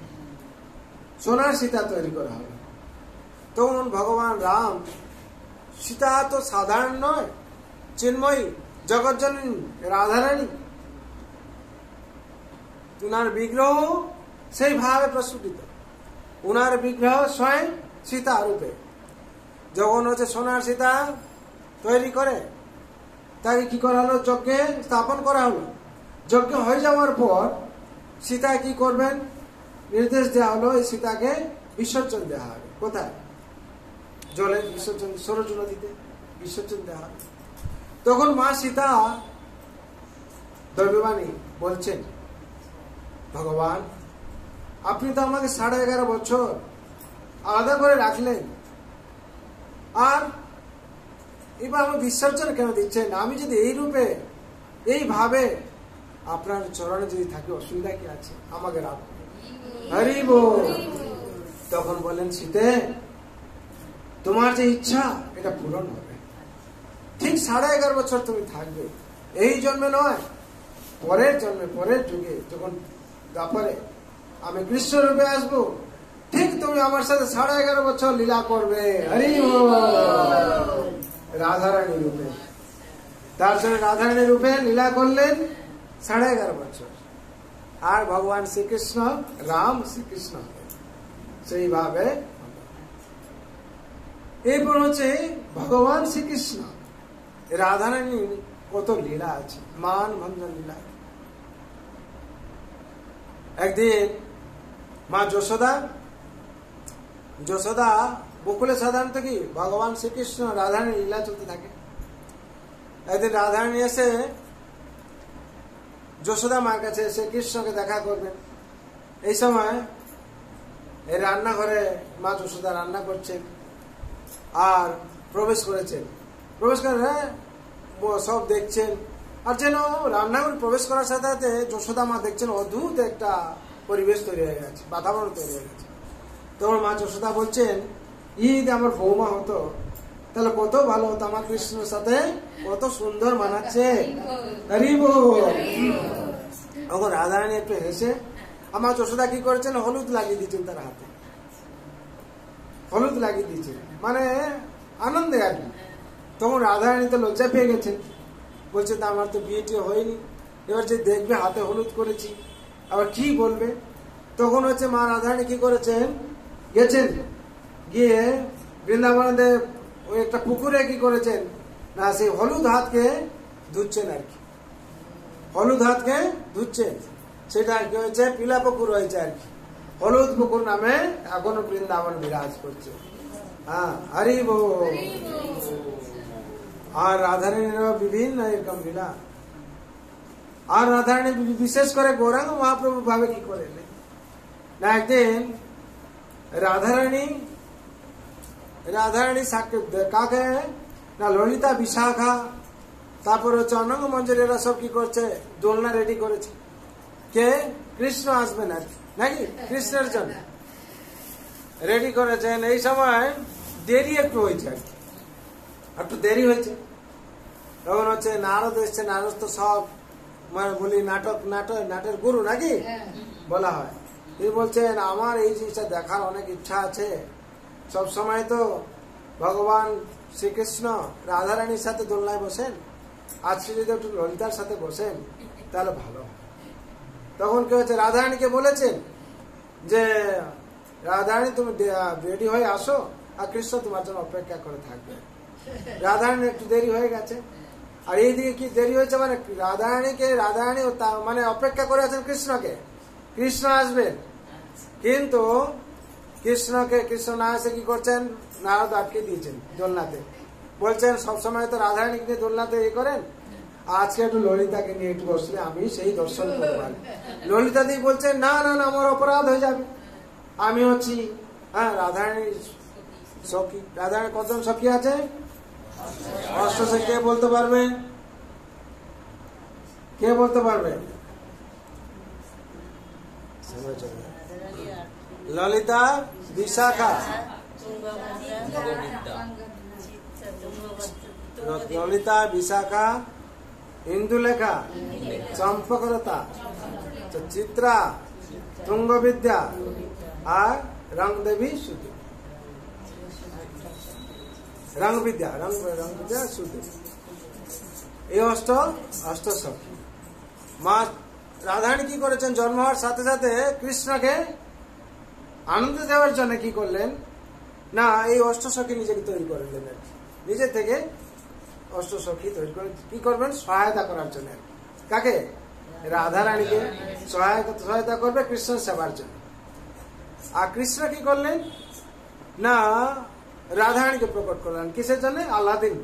[SPEAKER 1] সোনার সীতা তৈরি করা হবে। তখন ভগবান রাম, সীতা তো সাধারণ নয়, চিন্ময়ী জগৎজননী রাধারানী, উনার বিগ্রহ সেইভাবে প্রস্ফুটিত, উনার বিগ্রহ স্বয়ং সীতা রূপে। যখন হচ্ছে সোনার সীতা তৈরি করে তাকে কি করা হলো? যজ্ঞে স্থাপন করা হলো। যজ্ঞ হয়ে যাওয়ার পর সীতা কি করবেন? নির্দেশ দেওয়া হলো এই সীতাকে বিসর্জন দেওয়া হবে। কোথায়? জলে বিসর্জন, সরজু নদীতে বিসর্জন দেওয়া হবে। তখন মা সীতা দৈববাণী বলছেন, ভগবান আপনি তো আমাকে 11.5 বছর আলাদা করে রাখলেন, আর এবার আমার বিসর্জন কেন দিচ্ছেন? আমি যদি এই রূপে এইভাবে আপনার চরণে যদি থাকি, অসুবিধা কি আছে? আমাকে রাখুন। হরি বল। তখন বলেন, সীতে তোমার যে ইচ্ছা এটা পূরণ হবে। ঠিক 11.5 বছর তুমি থাকবে, এই জন্মে নয়, পরের জন্মে, পরের যুগে যখন তারপরে আমি কৃষ্ণ রূপে আসবো, ঠিক তুমি আমার সাথে 11.5 বছর লীলা করবে। হরি বল। রাধারানী রূপে, তার জন্য রাধারানী রূপে লীলা করলেন 11.5 বছর। আর ভগবান শ্রীকৃষ্ণ, রাম শ্রীকৃষ্ণ সেইভাবে। এরপর হচ্ছে ভগবান শ্রীকৃষ্ণ, রাধারানী কত লীলা আছে, মান ভঞ্জন লীলা। একদিন মা যশোদা বকুলে সাধারণত কি ভগবান শ্রীকৃষ্ণ রাধারানী লীলা চলতে থাকে। একদিন রাধারানী এসে যশোদা মার কাছে এসে কৃষ্ণকে দেখা করবেন। এই সময় এই রান্নাঘরে মা যশোদা রান্না করছেন আর প্রবেশ করেছেন। প্রবেশ করে সব দেখছেন, আর যেন রান্নাঘরে প্রবেশ করার সাথে সাথে যশোদা মা দেখছেন অদ্ভুত একটা পরিবেশ তৈরি হয়ে গেছে, বাতাবরণ তৈরি হয়ে গেছে। তখন মা যশোদা বলছেন, ঈদ আমার বৌমা হতো তাহলে কত ভালো হতো, আমার কৃষ্ণের সাথে কত সুন্দর মানাচ্ছে। তখন রাধারানী একটু হেসে আমার যশোদা কি করেছেন? হলুদ লাগিয়ে দিয়েছেন তার হাতে, হলুদ লাগিয়ে দিয়েছেন, মানে আনন্দে আর কি। তখন রাধারানী তো লজ্জা পেয়ে গেছেন, বলছে তা আমার তো বিয়েটি হয়নি, এবার যে দেখবে হাতে হলুদ করেছি আবার কি বলবে। তখন হচ্ছে মা রাধারানী কি করেছেন? গেছেন, গিয়ে বৃন্দাবনে ওই একটা পুকুরে কি করেছেন না, সেই হলুদ হাতকে ধুচ্ছেন আর কি, হলুদ হাতকে ধুচ্ছেন। সেটা কি হয়েছে? পিলা পুকুর হয়েছে আর কি, হলুদ পুকুর নামে এখনো বৃন্দাবন বিরাজ করছে। হ্যাঁ, হরি বল। আর রাধারানীর বিভিন্ন এরকম লীলা। আর রাধারানী বিশেষ করে গৌরাঙ্গ মহাপ্রভু ভাবে কি করে না, একদিন রাধারানী কাকে না, ললিতা বিশাখা, তারপরে হচ্ছে অনঙ্গ মঞ্জুরি, এরা সব কি করছে? দোলনা রেডি করেছে। কে? কৃষ্ণ আসবেন আর নাকি, কৃষ্ণের জন্য রেডি করেছেন। এই সময় দেরি একটু হয়েছে আর কি, একটু দেরি হয়েছে। তখন হচ্ছে নারদ এসছে, নারদ তো সব মানে বলি নাটের গুরু নাকি বলা হয়। তিনি বলছেন, আমার এই জিনিসটা দেখার অনেক ইচ্ছা আছে, সব সময় তো ভগবান শ্রীকৃষ্ণ রাধারানীর সাথে দোলনায় বসেন, আজকে যদি একটু ললিতার সাথে বসেন তাহলে ভালো হয়। তখন কি হচ্ছে? রাধারানীকে বলেছেন যে রাধারানী তুমি রেডি হয়ে আসো, আর কৃষ্ণ তোমার জন্য অপেক্ষা করে থাকবে। রাধারানী একটু দেরি হয়ে গেছে। আর এইদিকে কি দেরি হয়েছে মানে রাধারানী মানে অপেক্ষা করে আছেন কৃষ্ণকে, কৃষ্ণ আসবেন। কিন্তু কৃষ্ণ না এসে কি করছেন, নারদ আটকে দিয়েছেন দোলনাতে। বলছেন সবসময় তো রাধারানী নিয়ে দোলনাতে করেন, আজকে একটু ললিতাকে নিয়ে একটু বসলে আমি সেই দর্শন করবো। ললিতা দি বলছেন না না না, আমার অপরাধ হয়ে যাবে, আমি হচ্ছি রাধারানীর সখী। রাধারানীর কতজন সখী আছে? অষ্টসখী। কে বলতে পারবে? কে বলতে পারবে? ললিতা, বিশাখা, ললিতা, বিশাখা, ইন্দুলেখা, চম্পকলতা, চিত্রা, তুঙ্গবিদ্যা আর রংদেবী সুধী। রংবিদ্যা সুধী, এই অষ্টসখী। মা রাধারানী কি করেছেন, জন্ম হওয়ার সাথে সাথে কৃষ্ণকে আনন্দ দেওয়ার জন্য কি করলেন না, এই অষ্টসখী নিজেকে তৈরি করে দিলেন। নিজে থেকে অষ্টসখী তৈরি করে কি করবেন, সহায়তা করার জন্য। কাকে? রাধারানীকে সহায়তা করবে কৃষ্ণ সেবার জন্য। আর কৃষ্ণ কি করলেন না, রাধারানীকে প্রকট করলেন কিসের জন্য? আল্লাদিন।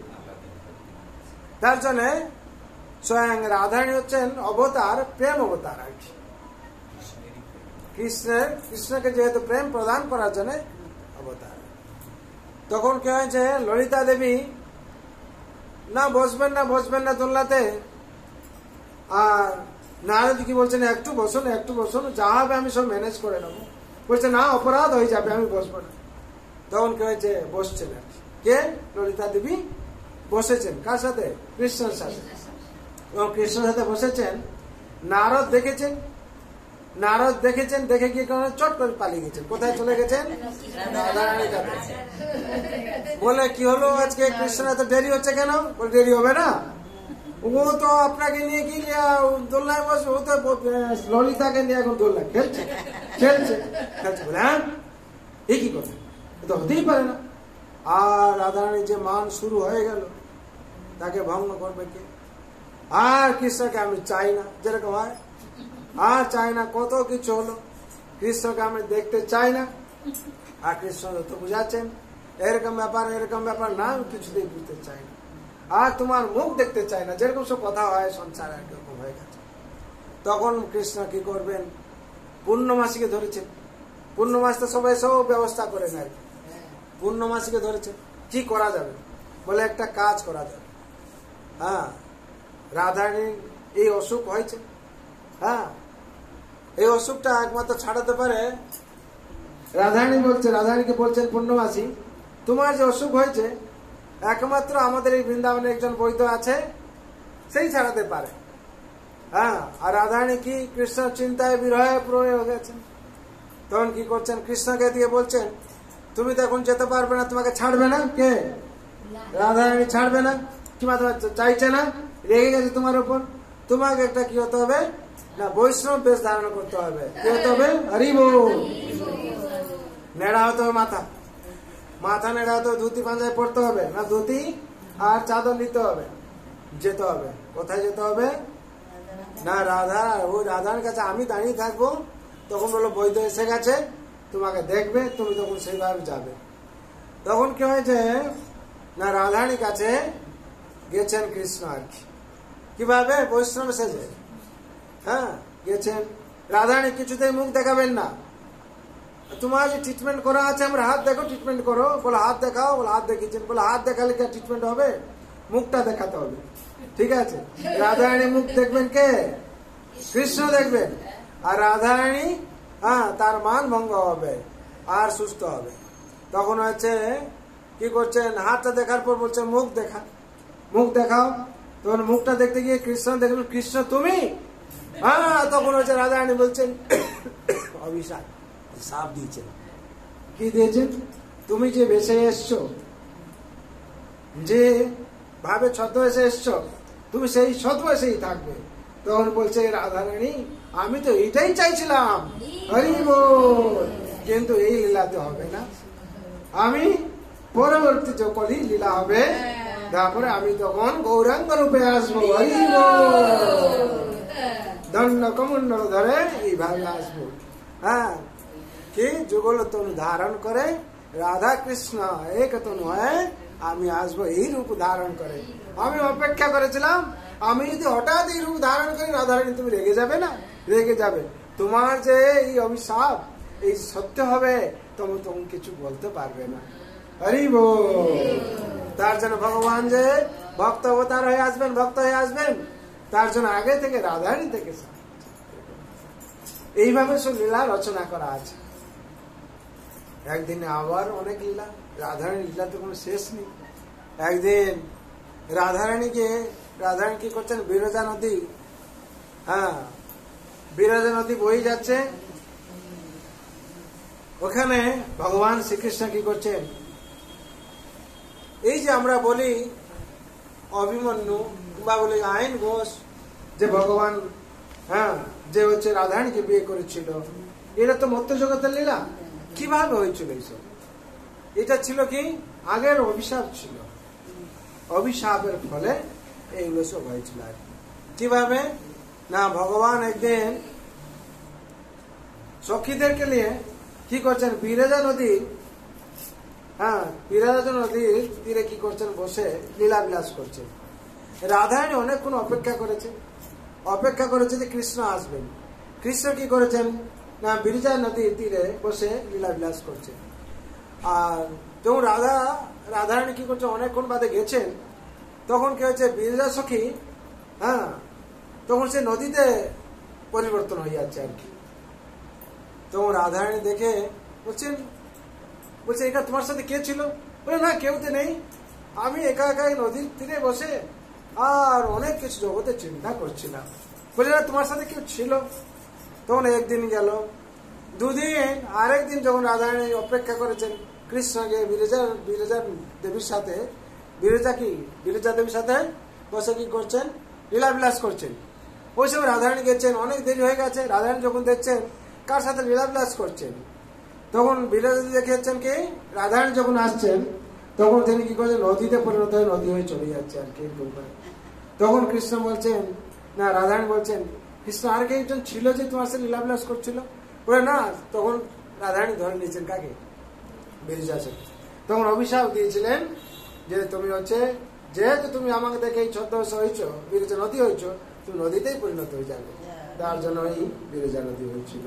[SPEAKER 1] তার জন্য স্বয়ং রাধারানী হচ্ছেন অবতার, প্রেম অবতার আর কি। কৃষ্ণকে যেহেতু প্রেম প্রদান করার জন্য অবতার। তখন কি হয়েছে, ললিতা দেবী না বসবেন না দোলনাতে। আর নারদ কি বলছেন, একটু বসুন, যা হবে আমি সব ম্যানেজ করে নেবো। বলছে না, অপরাধ হয়ে যাবে, আমি বসবো না। তখন কি হয়েছে, বসছেন আর কি। কে? ললিতা দেবী বসেছেন কার সাথে? কৃষ্ণের সাথে। এবং কৃষ্ণের সাথে বসেছেন। নারদ দেখেছেন, দেখে গিয়ে চট করে পালিয়ে গেছেন। কোথায় চলে গেছেন? রাধারানীর কাছে। বলে কি হলো আজকে কৃষ্ণ এত দেরি হচ্ছে কেন? বলে দেরি হবে না, ও তো আপনাকে নিয়ে কি দোলনায় বসবে, ও তো ললিতাকে নিয়ে এখন দোলনায় খেলছে। বলে হ্যাঁ, এই কি কথা, তো হতেই পারে না। আর রাধারানীর যে মান শুরু হয়ে গেল, তাকে ভঙ্গ করবে কে? আর কৃষ্ণকে আমি চাই না, যেরকম হয় আর চাই না। কত কিছু হলো, কৃষ্ণকে আমি দেখতে চাই না। আর কৃষ্ণ তো বুঝাচ্ছেন এরকম ব্যাপার না, আমি কিছুতেই বুঝতে চাই না। আর তোমার মুখ দেখতে চাই না, যেরকম সব কথা হয় সংসারে একরকম হয়ে গেছে। তখন কৃষ্ণ কি করবেন, পূর্ণমাসীকে ধরেছেন। পূর্ণমাস তো সবাই সব ব্যবস্থা করে নেয়। পূর্ণমাসীকে ধরেছেন, কি করা যাবে? বলে একটা কাজ করা যাবে। রাধারানীর এই অসুখ হয়েছে, এই অসুখটা একমাত্র ছাড়াতে পারে রাধারানীকে বলছেন পূর্ণমাসী, তোমার যে অসুখ হয়েছে একমাত্র আমাদের এই বৃন্দাবনে একজন বৈদ্য আছে, সেই ছাড়াতে পারে। আর রাধারানী কি কৃষ্ণ চিন্তায় বিরহে প্রয়ে হয়ে গেছেন। তখন কি করছেন, কৃষ্ণকে দিয়ে বলছেন তুমি তো এখন যেতে পারবে না, তোমাকে ছাড়বে না। কে? রাধারানী ছাড়বে না, কিংবা তোমার চাইছে না, রেগে গেছে তোমার উপর। তোমাকে একটা কি হতে হবে না, বৈষ্ণব বেশ ধারণ করতে হবে। কি হতে হবে? হরি বল। নেড়া হতে হবে, মাথা নেড়া হতে হবে, ধুতি পাঞ্জাবি পড়তে হবে না, ধুতি আর চাদর নিতে হবে, যেতে হবে। কোথায় যেতে হবে না, ওই রাধার কাছে আমি দাঁড়িয়ে থাকবো। তখন বলো বৈদ্য এসে গেছে, তোমাকে দেখবে, তুমি তখন সেইভাবে যাবে। তখন কি হয়েছে না, রাধারানীর কাছে গেছেন কৃষ্ণ আর কি, কিভাবে? বৈষ্ণব সেজে গেছেন। রাধারানী কিছুতেই মুখ দেখাবেন না। তোমার যে ট্রিটমেন্ট করা আছে, আমরা হাত দেখো, ট্রিটমেন্ট করো। বলে হাত দেখাও, বলে হাত দেখিয়েছেন। বলে হাত দেখালে কি ট্রিটমেন্ট হবে? মুখটা দেখাতে হবে। ঠিক আছে, রাধারানী মুখ দেখবেন কে? কৃষ্ণ দেখবেন। আর রাধারানী তার মান ভঙ্গ হবে আর সুস্থ হবে। তখন হচ্ছে কি করছেন, হাতটা দেখার পর বলছে মুখ দেখাও। তখন মুখটা দেখতে গিয়ে কৃষ্ণ দেখবেন, কৃষ্ণ তুমি? তখন হচ্ছে রাধারানী বলছেন অভিশাপ, সাপ দিয়েছেন। কি দিয়েছেন? তুমি যে বেঁচে এসছো, যে ভাবে ছদ্মবেশে এসছো, তুমি সেই ছদ্মবেশেই থাকবে। তখন বলছে রাধারানী, আমি তো এটাই চাইছিলাম, হরি বল, কিন্তু এই লীলাতে হবে না। আমি পরবর্তী যে কলি লীলা হবে তারপরে আমি তখন গৌরাঙ্গ রূপে আসবো। দণ্ড কমণ্ডল ধরে এইভাবে আসবো। হ্যাঁ, কি যুগল তনু ধারণ করে রাধা কৃষ্ণ এক তনু হয়, আমি আসবো এই রূপ ধারণ করে। আমি অপেক্ষা করেছিলাম, আমি যদি হঠাৎ এই রূপ ধারণ করি রাধারানী তুমি রেগে যাবে না? রেগে যাবে। তোমার যে এই অভিশাপ এই সত্য হবে, তুমি কিছু বলতে পারবে না। হরি বল। তার জন্য ভগবান যে ভক্ত অবতার হয়ে আসবেন, ভক্ত হয়ে আসবেন, তার জন্য আগে থেকে রাধারানী থেকে এইভাবে সব লীলা রচনা করা আছে। একদিনে আবার অনেক লীলা, রাধারানী লীলা তো কোনো শেষ নেই। একদিন রাধারানী কি করছেন, বিরজা নদী, হ্যাঁ বিরজা নদী বয়ে যাচ্ছে, ওখানে ভগবান শ্রীকৃষ্ণ কি করছেন, এই যে আমরা বলি অভিমন্যু বা বলি আইন ঘোষ, যে ভগবান হ্যাঁ যে হচ্ছে রাধারানীকে বিয়ে করেছিল, এটা তো মত্ত জগতের লীলা। কিভাবে হয়েছিল এইসব? এটা ছিল কি আগের অভিশাপ ছিল, অভিশাপের ফলে এইগুলো সব হয়েছিল। আর কিভাবে না, ভগবান একদিন সখীদেরকে নিয়ে কি করছেন, বিরজা নদী, হ্যাঁ বিরজা নদীর তীরে কি করছেন, বসে লীলা বিলাস করছেন। রাধারানী অনেকক্ষণ অপেক্ষা করেছে যে কৃষ্ণ আসবেন। কৃষ্ণ কি করেছেন না, বিরজা নদীর তীরে বসে লীলা বিলাস করছেন। আর যখন রাধারানী কি করছে, অনেকক্ষণ বাদে গেছেন, তখন কি হয়েছে, বিরজা সখী হ্যাঁ তখন সে নদীতে পরিবর্তন হয়ে যাচ্ছে আর কি। তখন রাধারানী দেখে বলছে এটা তোমার সাথে কে ছিল? বলে না, কেউ তো নেই, আমি একা একা নদীর তীরে বসে আর অনেক কিছু জগতে চিন্তা করছিলাম। বলে না, তোমার সাথে কেউ ছিল? তখন একদিন গেল, দুদিন, আরেকদিন যখন রাধারানী অপেক্ষা করেছেন কৃষ্ণকে বিরজা দেবীর সাথে, বিরজা দেবীর সাথে বসে কি করছেন, লীলা বিলাস করছেন। ওই সময় রাধারানী গেছেন, অনেক দেরি হয়ে গেছে। রাধারানী যখন দেখছেন কার সাথে লীলা বিলাস করছেন, তখন বিরজা দেখেছেন কি রাধারানী যখন আসছেন, তখন তিনি কি করছেন, নদীতে পরিণত হয়ে নদী হয়ে চলে যাচ্ছে আর কি। তখন কৃষ্ণ বলছেন না, রাধারানী বলছেন, কৃষ্ণ আর কে একজন ছিল যে তোমার সাথে লীলা বিলাস করছিল? বলে না। তখন রাধারানী ধরে নিয়েছেন কাকে, বিরজা সখী। তখন অভিশাপ দিয়েছিলেন যে তুমি হচ্ছে, যেহেতু তুমি আমাকে দেখে এই ছদ্মবেশ হয়েছ, বিরজা নদী হয়েছ, তুমি নদীতেই পরিণত হয়ে যাবে। তার জন্য এই বিরজা নদী হয়েছিল।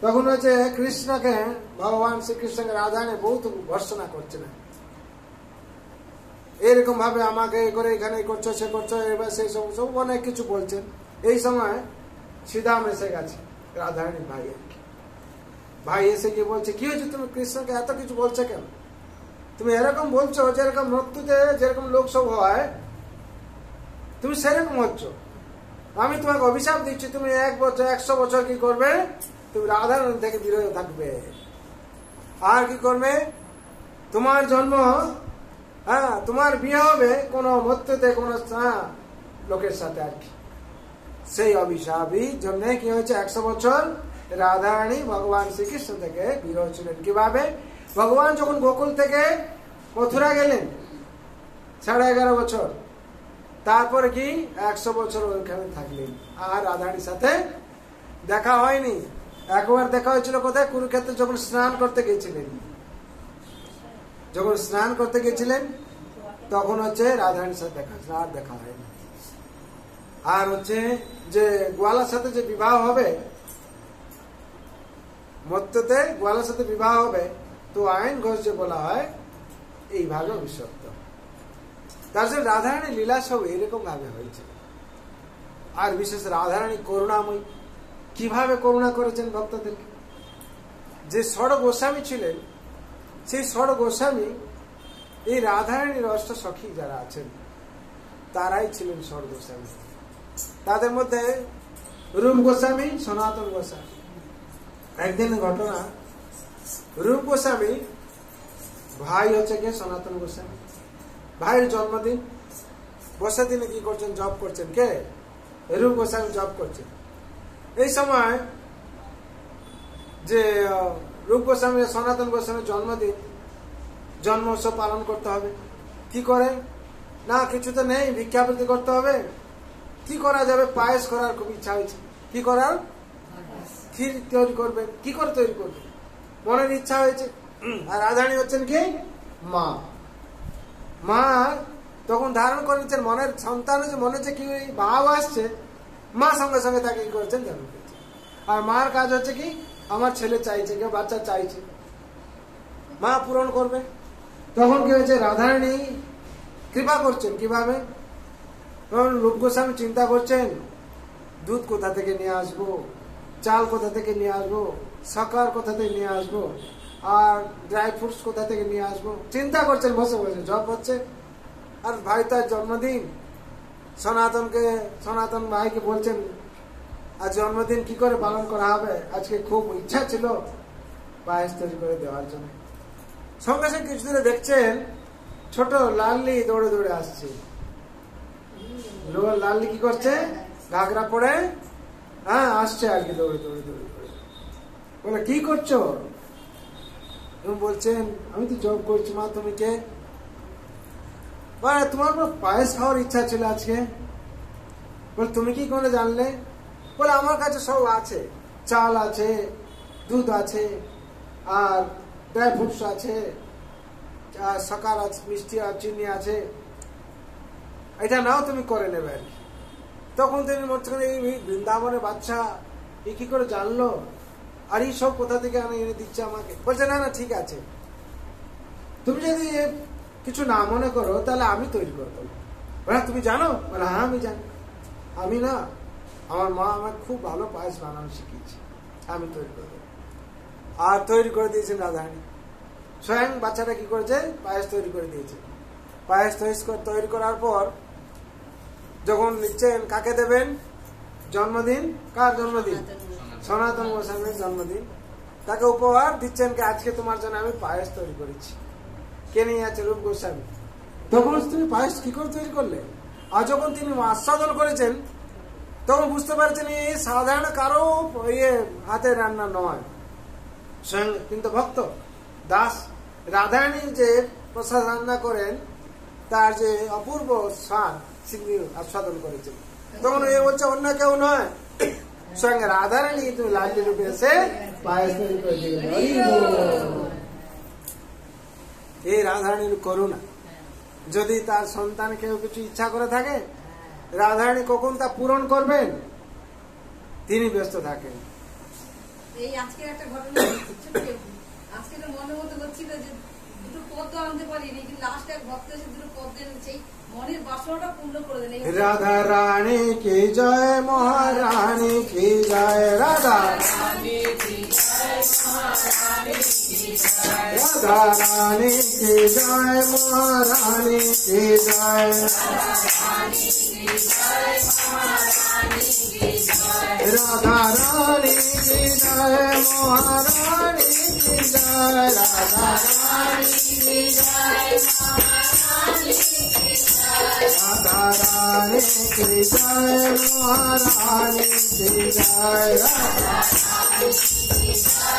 [SPEAKER 1] তখন হচ্ছে কৃষ্ণকে, ভগবান শ্রীকৃষ্ণকে রাধারানী বহুত ভর্সনা করছে না, এরকম ভাবে আমাকে করে এখানে করছো, সে করছো, এবার সেই সব অনেক কিছু বলছেন। এই সময় শ্রীদাম এসে গেছে, রাধারানীর ভাই এসে গিয়ে বলছে, কি হয়েছে, তুমি কৃষ্ণকে এত কিছু বলছো কেন? তুমি এরকম বলছো যেরকম নর্তুতে যেরকম লোক সব হয়, তুমি সেরকম হচ্ছ। আমি তোমাকে অভিশাপ দিচ্ছি, তুমি 1 বছর 100 বছর কি করবে, তুমি রাধারানী থেকে বিরত থাকবে। আর কি করবে, তোমার জন্ম, হ্যাঁ তোমার বিয়ে হবে কোন মর্তুতে কোন লোকের সাথে আর কি। সেই অভিশাপই জন্য কি হয়েছে, 100 বছর রাধারানী ভগবান শ্রীকৃষ্ণ থেকে বিরত ছিলেন। কিভাবে, ভগবান যখন গোকুল থেকে মথুরা গেলেন 11.5 বছর, তারপরে কি 100 বছর ওইখানে থাকলেন, আর রাধারানীর সাথে দেখা হয়নি। একবার দেখা হয়েছিল কোথায়, কুরুক্ষেত্রে যখন স্নান করতে গেছিলেন। যখন স্নান করতে গেছিলেন তখন হচ্ছে রাধারানীর সাথে আর দেখা হয়নি। আর হচ্ছে যে গোয়ালার সাথে যে বিবাহ হবে, মত্ততে গোয়ালার সাথে বিবাহ হবে, তো আইন ঘোষ যে বলা হয়, এইভাবে অভিশপ্ত। তার জন্য রাধারানী লীলা সব এরকম ভাবে হয়েছে। আর বিশেষ রাধারানী করুণাময়ী, কিভাবে করুণা করেছেন ভক্তদেরকে। যে ষড় গোস্বামী ছিলেন, সেই ষড় গোস্বামী এই রাধারানীর অষ্ট সখী যারা আছেন তারাই ছিলেন ষড় গোস্বামী। তাদের মধ্যে রূপ গোস্বামী, সনাতন গোস্বামী। একদিন ঘটনা, রূপ গোস্বামী ভাই হচ্ছে কে, সনাতন গোস্বামী। ভাইয়ের জন্মদিন, বসে তিনি কি করছেন, জব করছেন। কে, রূপ গোস্বামী জব করছেন। এই সময় যে রূপ গোস্বামী সনাতন গোস্বামীর জন্ম উৎসব পালন করতে হবে। কি করে? না কিছু তো নেই, ভিক্ষাবৃত্তি করতে হবে। কি করা যাবে? পায়েস করার খুব ইচ্ছা হয়েছে। কি করার? ক্ষীর তৈরি করবেন। কি করে তৈরি করবেন? মনের ইচ্ছা হয়েছে। আর রাধারানী হচ্ছেন কি? মা। মা তখন ধারণ করে নিচ্ছেন মনের সন্তান হচ্ছে, মনে হচ্ছে কি ভাব আসছে, মা সঙ্গে সঙ্গে তাকে কি করেছেন? ধারণ করেছেন। আর মার কাজ হচ্ছে কি? আমার ছেলে চাইছে, কেউ বাচ্চা চাইছে, মা পূরণ করবে। তখন কি হয়েছে? রাধারানী কৃপা করছেন। কিভাবে? তখন রূপ গোস্বামী চিন্তা করছেন, দুধ কোথা থেকে নিয়ে আসবো, চাল কোথা থেকে নিয়ে আসবো, শক্কর কোথা থেকে নিয়ে আসবো, আর ড্রাই ফ্রুটস কোথা থেকে নিয়ে আসবো। চিন্তা করছেন বসে বসে, জব হচ্ছে। আর ভাই তার জন্মদিন, সনাতন ভাইকে বলছেন আজ জন্মদিন কি করে পালন করা হবে, আজকে খুব ইচ্ছা ছিল পায়েস তৈরি করে দেওয়ার জন্য। সঙ্গে সঙ্গে কিছু দূরে দেখছেন ছোট লাল্লি দৌড়ে দৌড়ে আসছে। লাল্লি কি করছে? ঘাগরা পরে আসছে আর কি, দৌড়ে দৌড়ে দৌড়ে দৌড়ে। বলে কি করছো? তুমি বলছেন আমি তো জব করছি। মা তুমি কে? তোমার পায়েস খাওয়ার ইচ্ছা ছিল আজকে। বলে তুমি কি করে জানলে? বলে আমার কাছে সব আছে, চাল আছে, দুধ আছে, আর ড্রাই ফ্রুটস আছে, আর শক্কর আছে, মিষ্টি আর চিনি আছে, এটা নাও তুমি করে নেবে আর কি। তখন তিনি বলছেন এই বৃন্দাবনের বাচ্চা এ কি করে জানলো, আর এই সব কোথা থেকে এনে দিচ্ছে আমাকে। বলছে না না ঠিক আছে, তুমি যদি কিছু না মনে করো তাহলে আমি তৈরি করবো। বলে তুমি জানো? বলে হ্যাঁ আমি জানি। আমি না, আমার মা আমাকে খুব ভালো পায়েস বানানো শিখিয়েছে, আমি তৈরি করবো। আর তৈরি করে দিয়েছেন রাধারানী। স্বয়ং বাচ্চাটা কি করেছে? পায়েস তৈরি করে দিয়েছে। পায়েস তৈরি করার পর যখন নিচ্ছেন, কাকে দেবেন? জন্মদিন। কার জন্মদিন? সনাতন গোস্বামীর জন্মদিন। তাকে উপহার দিচ্ছেন কি আজকে তোমার জন্য আমি পায়েস তৈরি করেছি। কে নিয়ে আছে? রূপ গোস্বামী। তখন তুমি পায়েস কি করে তৈরি করলে? আর যখন তিনি আস্বাদন করেছেন তখন বুঝতে পারছেন এই সাধারণ কারো হাতে রান্না নয়, স্বয়ং কিন্তু ভক্ত দাস রাধারানীর যে প্রসাদ রান্না করেন তার যে অপূর্ব স্বাদ তিনি আস্বাদন করেছেন। তখন এ বলছে অন্য কেউ নয়, স্বয়ং রাধারানী তুমি লাল্লি রূপে এসে পায়েস তৈরি করে দিলেন। এই রাধারানীর করুণা। যদি তার সন্তান কেউ কিছু ইচ্ছা করে থাকে, রাধারানী কখন তা পূরণ করবেন তিনি ব্যস্ত থাকেন।
[SPEAKER 2] এই আজকের একটা ঘটনা, আজকে তো মনে মতো হচ্ছিল যে দুটো পদ্ম আনতে পারিনি, কিন্তু লাস্ট এক ভক্ত এসে দুটো পদ্ম এনেছে, মনের বাসনাটা পূর্ণ করে দিলেন।
[SPEAKER 1] রাধা রানী কি জয়, মহারানী কি জয়, রাধা রানী কি জয়, মহারানী কি জয়, রাধা রানী কি জয়, মহারানী কি জয়, রাধা রানী কি জয়, মহারানী কি জয়, রাধা রানী কি জয়, মহারানী কি জয়, রাধা রানী কি জয়, মহারানী কি জয়, রাধা রানী কি জয়,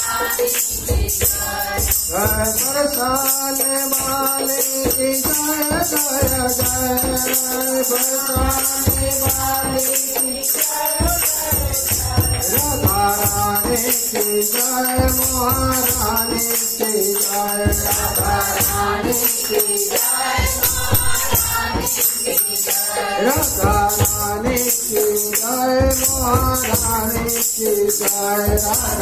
[SPEAKER 1] মহারানী की जय, बरसाने वाले की जय जय जय, बरसाने वाले की जय राधा रानी की जय, महारानी की जय, राधा रानी की जय, महारानी की जय, राधा रानी की जय, महारानी की जय, राधा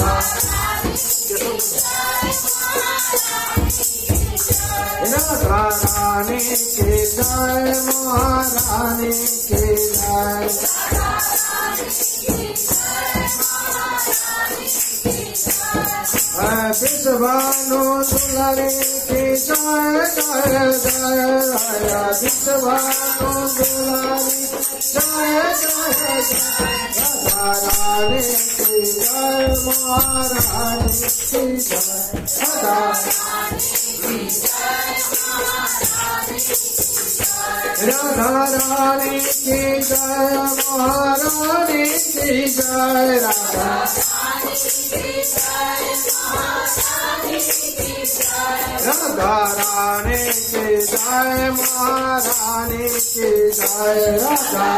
[SPEAKER 1] राधा रानी की जय, महारानी की जय, विश्वानु दुलारी की जय जय जय, विश्वानु दुलारी जय जय जय, राधा रानी की जय, महारानी की जय, राधा रानी की जय, महारानी की जय, राधा रानी की जय महारानी की जय राधा राधा रानी की जय महारानी की जय राधा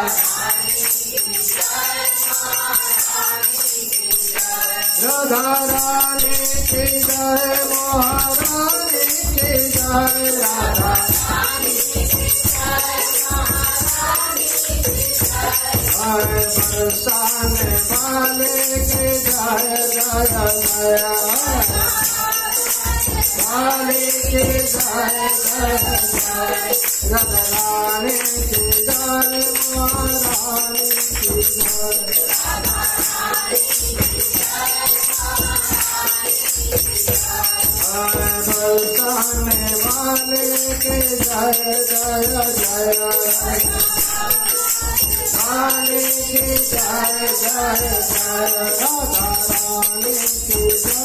[SPEAKER 1] राधा रानी की जय महारानी की जय राधा बरसाने वाले की जय जय जय वाले की जय जय जय राधा रानी की जय महारानी की जय बरसाने वाले की जय जय जय रानी की जय जय जय राधा रानी की जय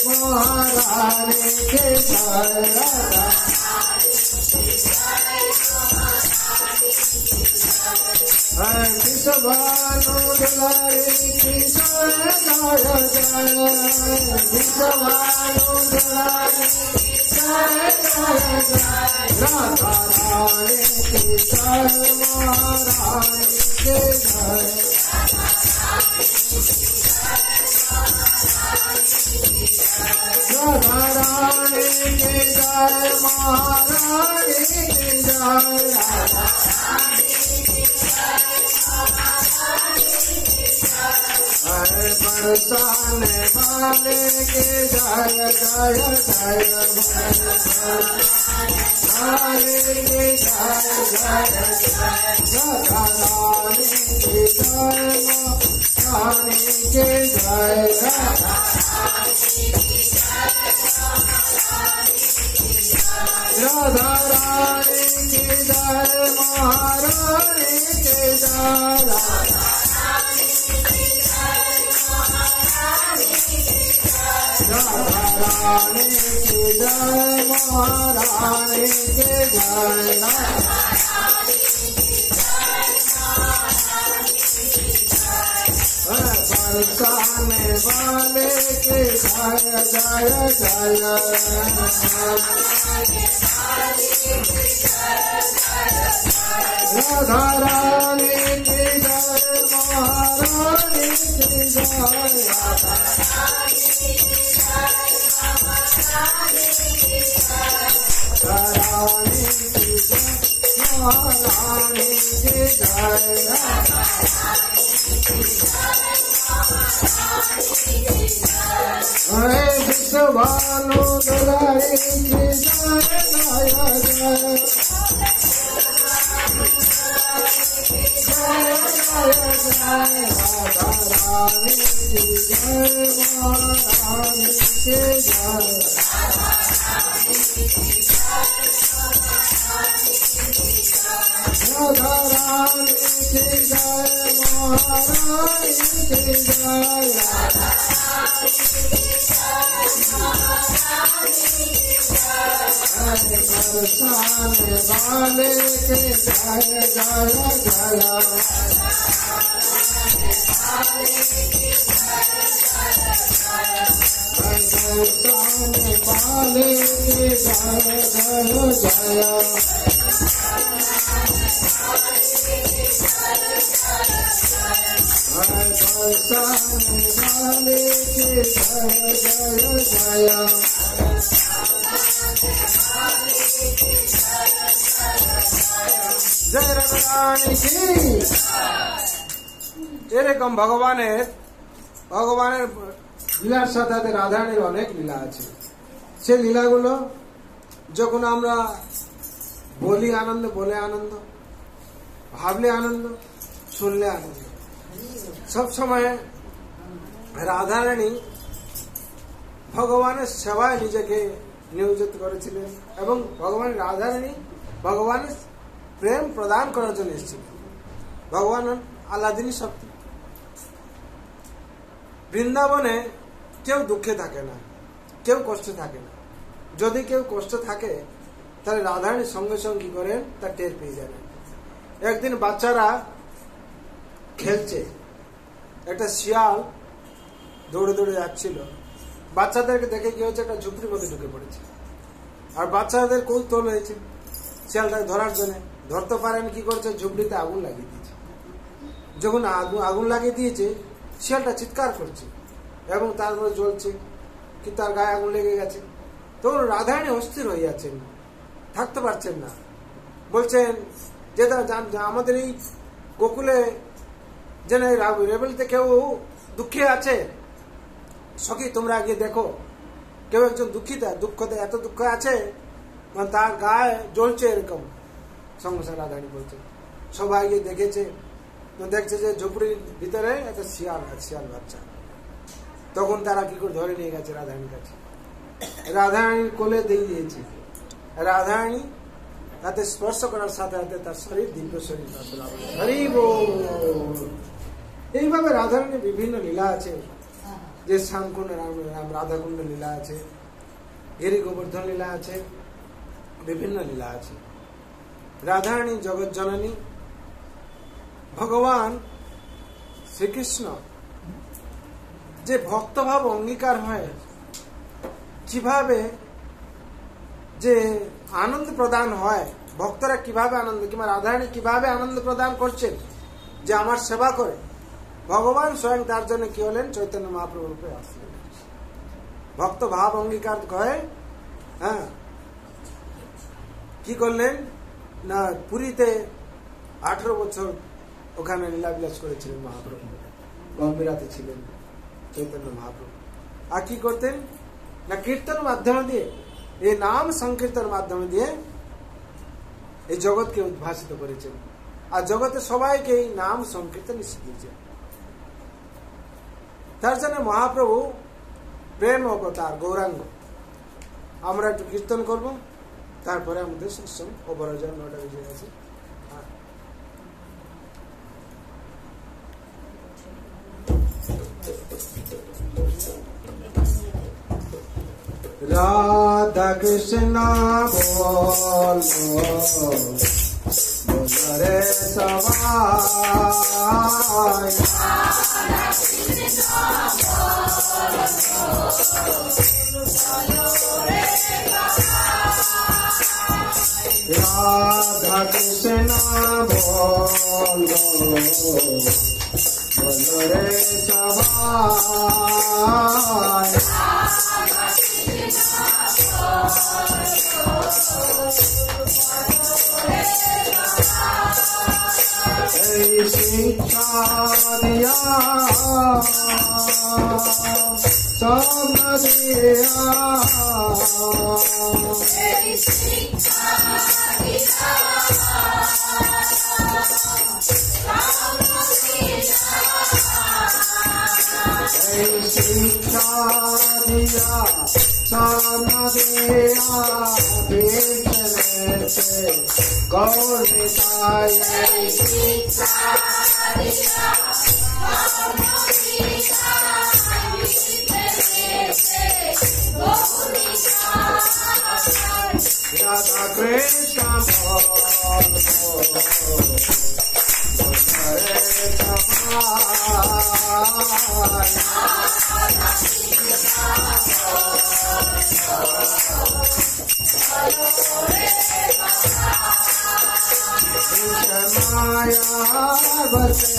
[SPEAKER 1] महारानी की जय राधा विश्वभानु दुलारी की जय जय जय विश्वभानु दुलारी की जय जय जय राधा रानी की जय महारानी की जय राधा रानी की जय महारानी की जय राधा बरसाने वाले की जय जय जय वाले की जय जय राधा रानी की जय रानी की जय राधा राधा रानी की जय महारानी की जय राधा राधा रानी की जय महारानी की जय बरसाने वाले की जय जय जय राधा रानी की जय महारानी की जय राधा रानी की जय महारानी की जय विश्वभानु दुलारी की जय जय जय राधा रानी की जय महारानी की जय राधा रानी की जय महारानी की जय बरसाने वाले के जय जय जय बरसाने वाले के जय जय जय बरसाने वाले के जय जय जय जय রাধারানী কি এরকম ভগবানের লীলার সাথে রাধারানীর অনেক লীলা আছে। সে লীলাগুলো যখন আমরা বলি আনন্দ, বলে আনন্দ, ভাবলে আনন্দ, শুনলে আনন্দ। সব সময় রাধারানী ভগবানের সেবায় নিজেকে নিয়োজিত করেছিলেন এবং রাধারানী ভগবানের প্রেম প্রদান করার জন্য এসেছিলেন। ভগবান আল্লাদিনী শক্তি। বৃন্দাবনে কেউ দুঃখে থাকে না, কেউ কষ্টে থাকে না। যদি কেউ কষ্ট থাকে তাহলে রাধারানীর সঙ্গে সঙ্গে কি করেন তা টের পেয়ে যাবেন। একদিন বাচ্চারা খেলছে, একটা শিয়াল দৌড়ে দৌড়ে যাচ্ছিল, বাচ্চাদেরকে দেখে কি হচ্ছে, একটা ঝুপড়ির মধ্যে ঢুকে পড়েছে। আর বাচ্চাদের কৌতূহল হয়েছে শিয়ালটাকে ধরার জন্য, ধরতে পারেন, কি করছে, ঝুপড়িতে আগুন লাগিয়ে দিয়েছে। যখন আগুন লাগিয়ে দিয়েছে, শিয়ালটা চিৎকার করছে এবং তারপরে জ্বলছে, কি তার গায়ে আগুন লেগে গেছে। তখন রাধারানী অস্থির হয়ে যাচ্ছেন, থাকতে পারছেন না, বলছেন যে আমাদের এই গোকুলে যেন রেবেলতে কেউ দুঃখে আছে, সখী তোমরা আগে দেখো, কেউ একজন দুঃখতে এত দুঃখ আছে, মানে তার গায়ে জ্বলছে এরকম। সঙ্গে সঙ্গে রাধারানী বলছে, সবাই গিয়ে দেখেছে, দেখছে যে ঝুপড়ির ভিতরে একটা শিয়াল বাচ্চা। তখন তারা কি করে ধরে নিয়ে গেছে রাধারানীর কাছে, রাধারানীর কোলে দিয়ে দিয়েছে। রাধারানী তাতে স্পর্শ করার সাথে সাথে তার শরীর দিব্য শরীর। এইভাবে রাধারানীর বিভিন্ন লীলা আছে, যে শ্যামকুণ্ড রাধাকুণ্ড লীলা আছে, গিরি গোবর্ধন লীলা আছে, বিভিন্ন লীলা আছে। রাধারানী জগৎ জননী ভগবান শ্রীকৃষ্ণ যে ভক্তভাব অঙ্গীকার হয়, কিভাবে যে আনন্দ প্রদান হয়, ভক্তরা কিভাবে আনন্দ, কিংবা রাধারানী কিভাবে আনন্দ প্রদান করছেন যে আমার সেবা করে, ভগবান স্বয়ং তার জন্য কি হলেন, চৈতন্য মহাপ্রভু রূপে আসলেন। ভক্ত ভাব অঙ্গীকার করে, হ্যাঁ, কি করলেন না, পুরীতে 18 বছর ওখানে লীলাবিলাস করেছিলেন মহাপ্রভু, গম্ভীরাতে ছিলেন চৈতন্য মহাপ্রভু। আর কি করতেন না, কীর্তন মাধ্যমে দিয়ে, এই নাম সংকীর্তন মাধ্যমে দিয়ে এই জগৎকে উদ্ভাসিত করেছেন, আর জগতে সবাইকে এই নাম সংকীর্তন শিখিয়েছেন। তার জন্য মহাপ্রভু প্রেম অবতার গৌরাঙ্গ। আমরা একটু কীর্তন করব, তারপরে আমাদের সৎসঙ্গ অপরাজয় 9টা বেজে গেছে। রাধা কৃষ্ণ বলো রে সবাই, রাধা কৃষ্ণ বলো রে সবাই, এই শিক্ষা দিয়া সব দিয়া, এই শিক্ষা দিয়া সামদিয়া বিচলে গৌরিতায়, এই শিক্ষা দিয়া সামদিয়া বিচলে গৌরিতায়, রাধা কৃষ্ণ माया बसे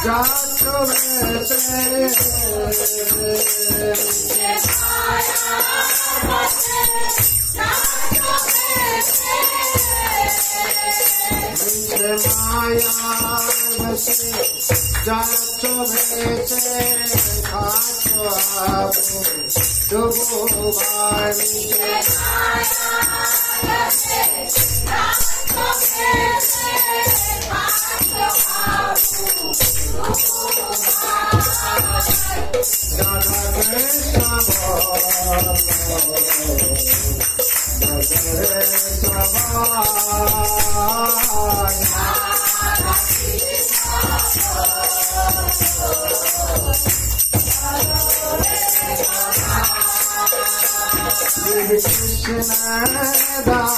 [SPEAKER 1] जातो वैसे, माया बसे जातो वैसे, खातो आपो डुबो बारी, राधा कृष्ण कृष्ण दास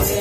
[SPEAKER 3] Hare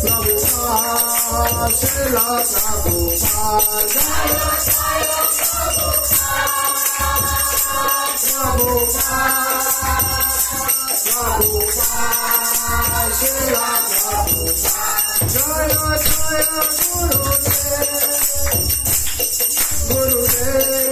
[SPEAKER 1] Prabhupada Prabhupada, Srila Prabhupada, Prabhupada, Srila Prabhupada, Jaya Jaya Gurudev,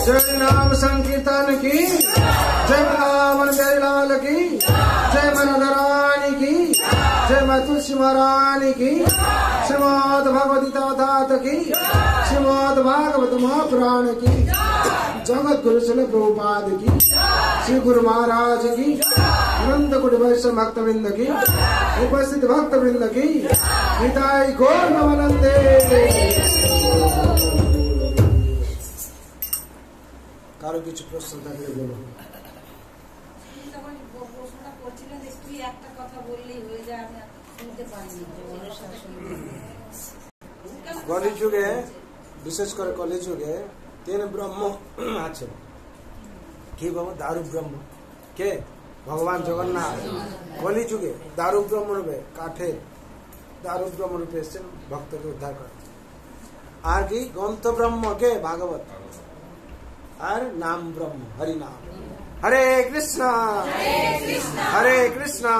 [SPEAKER 1] जय नाम संकीर्तन की, जय वृंदावन बिहारी लाल की, जय मनोधरानी की, जय माँ तुलसी महारानी की, श्रीमद् भगवती तात की, श्रीमद् भागवत महापुराण की, जगत गुरु श्री प्रभुपाद की, श्री गुरु महाराज की, अनंत कोटि वैष्णव भक्तवृंद की, उपस्थित भक्तवृंद की, निताई गौर नमानंदे। কারো কিছু প্রশ্ন থাকলে বলুন।
[SPEAKER 2] যখন প্রশ্নটা করছিলেন যে তুই একটা কথা বললেই হয়ে যায়, আমি শুনতে পারিনি।
[SPEAKER 1] কলিযুগে, বিশেষ করে কলিযুগে 3 ব্রহ্ম আছে। কি বাবা? দারু ব্রহ্ম। কে? ভগবান জগন্নাথ। কলিযুগে দারু ব্রহ্ম রূপে, কাঠের দারু ব্রহ্ম রূপে এসেছেন ভক্তকে উদ্ধার করে। আর কি? গ্রন্থ ব্রহ্ম কে? ভাগবত। और नाम ब्रह्म हरि नाम। हरे कृष्णा हरे कृष्णा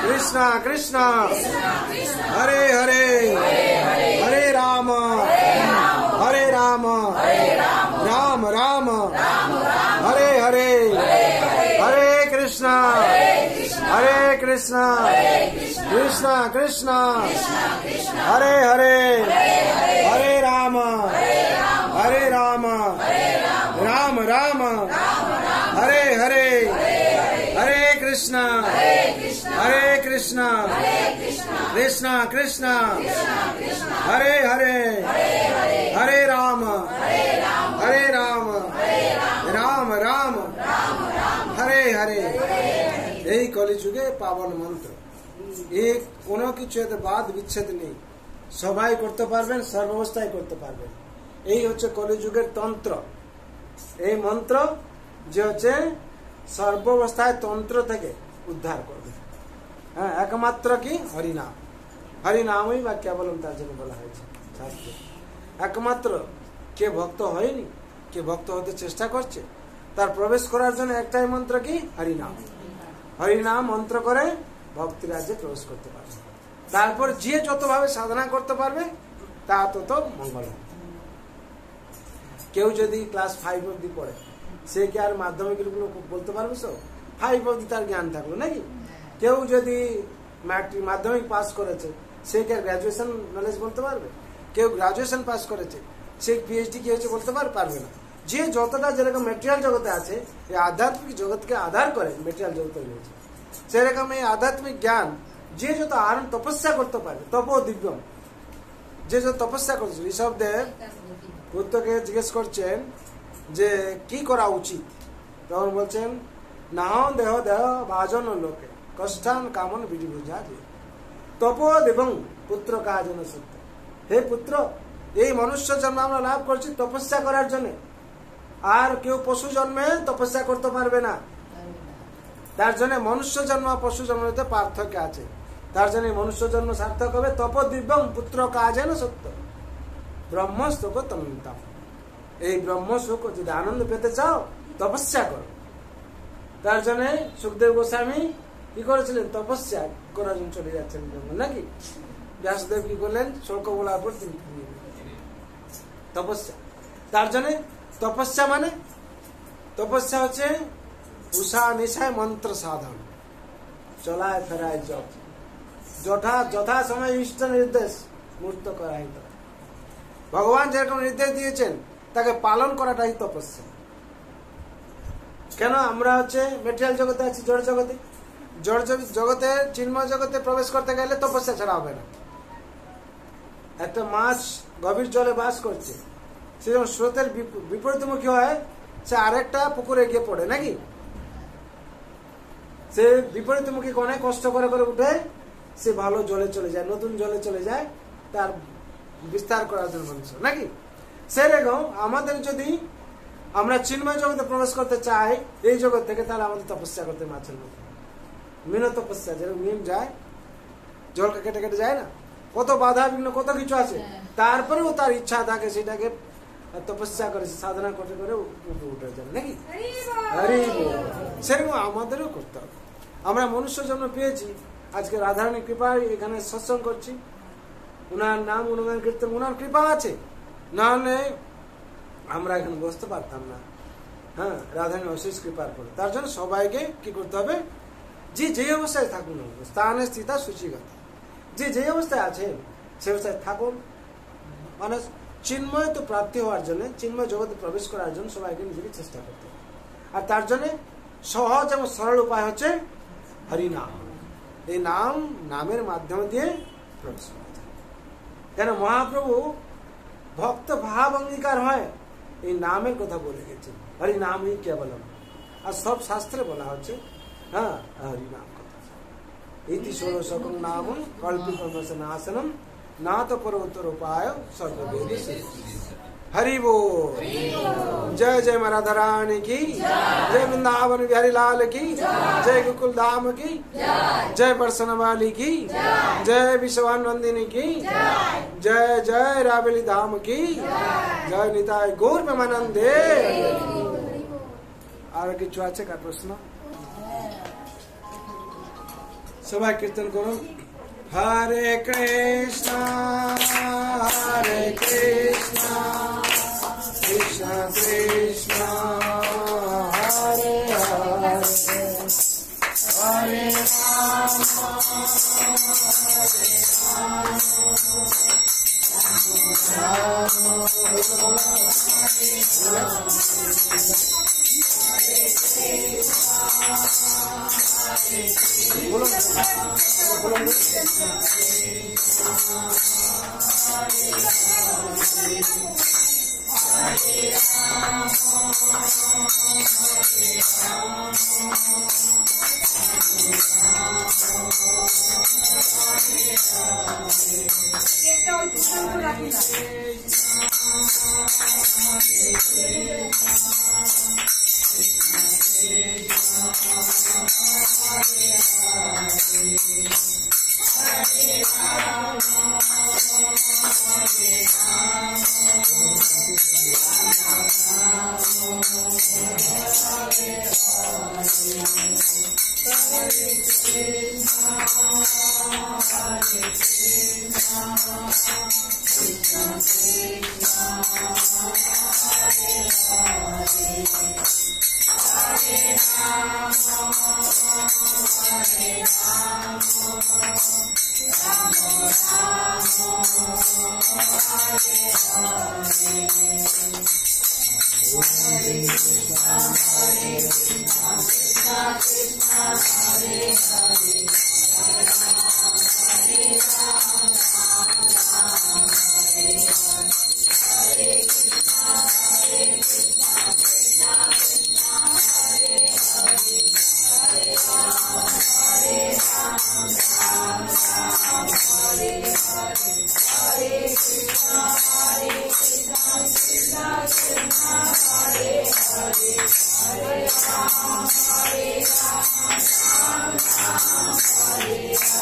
[SPEAKER 1] कृष्णा कृष्णा हरे हरे हरे राम राम राम हरे हरे हरे कृष्णा कृष्णा कृष्णा हरे हरे हरे राम राम राम हरे हरे हरे कृष्णा कृष्णा कृष्णा हरे हरे हरे राम राम राम हरे हरे। এই কলিযুগে পাবন মন্ত্র। এই কোনো কিছু এতে বাদ বিচ্ছেদ নেই, সবাই করতে পারবেন, সর্বাবস্থায় করতে পারবেন। এই হচ্ছে কলিযুগের তন্ত্র। এই মন্ত্র যে হচ্ছে সর্বাবস্থায় তন্ত্র থেকে উদ্ধার করবে। হ্যাঁ, একমাত্র কি? হরিনাম। হরিনামই বা কেবলম তার জন্য বলা হয়েছে শাস্ত্রে। একমাত্র কে ভক্ত হয়নি, কে ভক্ত হতে চেষ্টা করছে, তার প্রবেশ করার জন্য একটাই মন্ত্র কি? হরিনাম। হরিনাম মন্ত্র করে ভক্তি রাজ্যে প্রবেশ করতে পারবে। তারপর যে যতভাবে সাধনা করতে পারবে তা তত মঙ্গল হবে। কেউ যদি ক্লাস 5 অবধি পড়ে, সে কি আর মাধ্যমিক গুলো বলতে পারবে? সব 5 অবধি তার জ্ঞান থাকলো নাকি? কেউ যদি মাধ্যমিক পাস করেছে, সে কি আর গ্রাজুয়েশন নলেজ বলতে পারবে? কেউ গ্রাজুয়েশন পাস করেছে, সে পিএইচডি কি হয়েছে বলতে পারবে না। যে যতটা যেরকম মেটেরিয়াল জগতে আছে, এই আধ্যাত্মিক জগৎকে আধার করে মেটেরিয়াল জগতে রয়েছে, সেরকম এই আধ্যাত্মিক জ্ঞান যে যত আরণ তপস্যা করতে পারে, তপো দিব্যম, যে যত তপস্যা করছে। ঋষভদেব পুত্রকে জিজ্ঞেস করছেন যে কি করা উচিত, তখন বলছেন নাহ দেহ দেহ ভাজন লোকে কষ্টান কামন বিধি বুঝা দিয়ে তপো দেবং পুত্র কাজন সত্য। হে পুত্র, এই মনুষ্য জন্ম আমরা লাভ করছি তপস্যা করার জন্য। আর কেউ পশু জন্মে তপস্যা করতে পারবে না। তার জন্য মনুষ্য জন্ম পশু জন্মতে পার্থক্য আছে। তার জন্য মনুষ্য জন্ম সার্থক হবে। তপ দিব্যং পুত্র কাজেন সত্য ব্রহ্ম সুখ তন্তাম। এই ব্রহ্ম সুখ যদি আনন্দ পেতে চাও, তপস্যা করো। তার জন্য সুখদেব গোস্বামী কি করেছিলেন? তপস্যা করার জন্য চলে যাচ্ছেন নাকি? ব্যাসদেব কি করলেন? শোক বলার পর তিনি তপস্যা। তার জন্য তপস্যা মানে, তপস্যা হচ্ছে উষা নিশায় মন্ত্র সাধন, চলায় ফেরায় জপ, যথা সময় ইষ্ট নির্দেশ মূর্ত করা। ভগবান যেরকম নির্দেশ দিয়েছেন তাকে পালন করাটাই তপস্যা। কেন আমরা মেটেরিয়াল জগতে আছি, জড় জগতে, জড় জগতে চিন্ময় জগতে প্রবেশ করতে গেলে তপস্যা ছাড়া হবে না। একটা মাছ গভীর জলে বাস করছে, সে যখন স্রোতের বিপরীতমুখী হয় সে আরেকটা পুকুরে গিয়ে পড়ে নাকি, সে বিপরীতমুখী অনেক কষ্ট করে করে উঠে সে ভালো জলে চলে যায়, নতুন জলে চলে যায় তার বিস্তার করার জন্য মানুষ নাকি। সেরকম আমাদের যদি আমরা চিন্ময় জগতে প্রবেশ করতে চাই এই জগৎ থেকে, তাহলে আমাদের তপস্যা করতে মাছের মতো মিন তপস্যা, যেরকম মিন যায় জলকে কেটে কেটে যায় না, কত বাধা বিঘ্ন কত কিছু আছে, তারপরেও তার ইচ্ছা থাকে সেটাকে তপস্যা করে সাধনা করতে করে উঠে যাবে নাকি। সেরকম আমাদেরও করতে হবে। আমরা মনুষ্য জন্ম পেয়েছি, আজকে রাধারানীর কৃপায় এখানে সৎসঙ্গ করছি, উনার নাম উনার কীর্তন উনার কৃপা আছে, না হলে আমরা এখানে বসতে পারতাম না। হ্যাঁ, রাধারানী অশেষ কৃপার করে। তার জন্য সবাইকে কি করতে হবে, যে যে অবস্থায় থাকুন, স্থানে স্থিতা সূচিগত, যে যে অবস্থায় আছে সে অবস্থায় থাকুন। মানে চিন্ময় তো প্রাপ্তি হওয়ার জন্য, চিন্ময় জগতে প্রবেশ করার জন্য সবাইকে নিজেকে চেষ্টা করতে হবে। আর তার জন্য সহজ এবং সরল উপায় হচ্ছে হরিনাম। এই নামের মাধ্যমে দিয়ে প্রবেশ করা যায়। কেন মহাপ্রভু ভক্ত ভাব অঙ্গীকার হয় এই নামের কথা বলে গেছে, হরিনাম ই কেবলম। আর সব শাস্ত্রে বলা হচ্ছে হ্যাঁ হরিনাম কথা। ইতি ষোড়শকং নাম কল্পিতনাশনম না তো পরোত্তর উপায় সর্ববেদী। हरि बोल। जय जय राधा रानी की जय, वृंदावन बिहारी लाल की जय, गोकुल धाम की जय, बरसन वाली की जय, विश्वानंदिनी की जय, जय राबेली धाम की जय, निताय गौर प्रेमानंदे। আর কিছু আছে কার প্রশ্ন? সবাই কীর্তন করুন। হরে কৃষ্ণ হরে কৃষ্ণ কৃষ্ণ কৃষ্ণ হরে হরে, হরে Ram
[SPEAKER 3] Hare Rama, Hare Rama, Rama Rama, Hare Hare.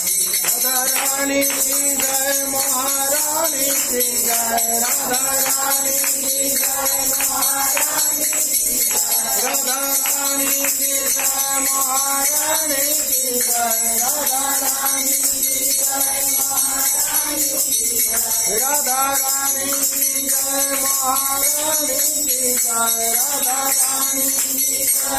[SPEAKER 1] रानी की जय महारानी की जय राधा रानी की जय महारानी राधा रानी की जय महारानी की जय राधा रानी की जय महारानी राधा रानी की जय महारानी की जय राधा रानी की जय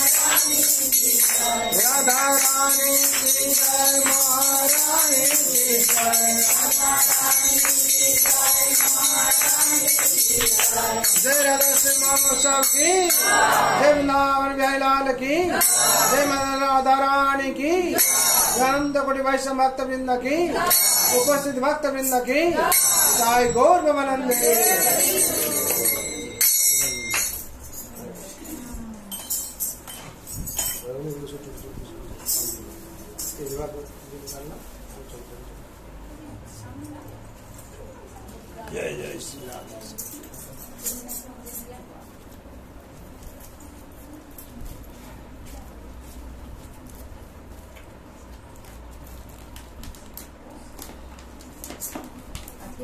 [SPEAKER 1] महारानी की जय राधा रानी की जय महारानी की जय राधा रानी की जय महारानी की जय जय राधा श्याम सब की जय वृंदावन बिहारी लाल की जय माता राधा रानी की अनंत कोटि वैष्णव भक्त वृंद की उपस्थित भक्त वृंद की जय गौर भवानंदे जय जय श्री राम।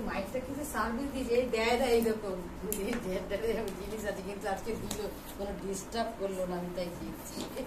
[SPEAKER 2] মাইকটা কিন্তু সার্ভিস দিয়ে দেয় না এইরকম জিনিস আছে কিন্তু আজকে দিল কোনো ডিস্টার্ব করলো না আমি তাই দিচ্ছি।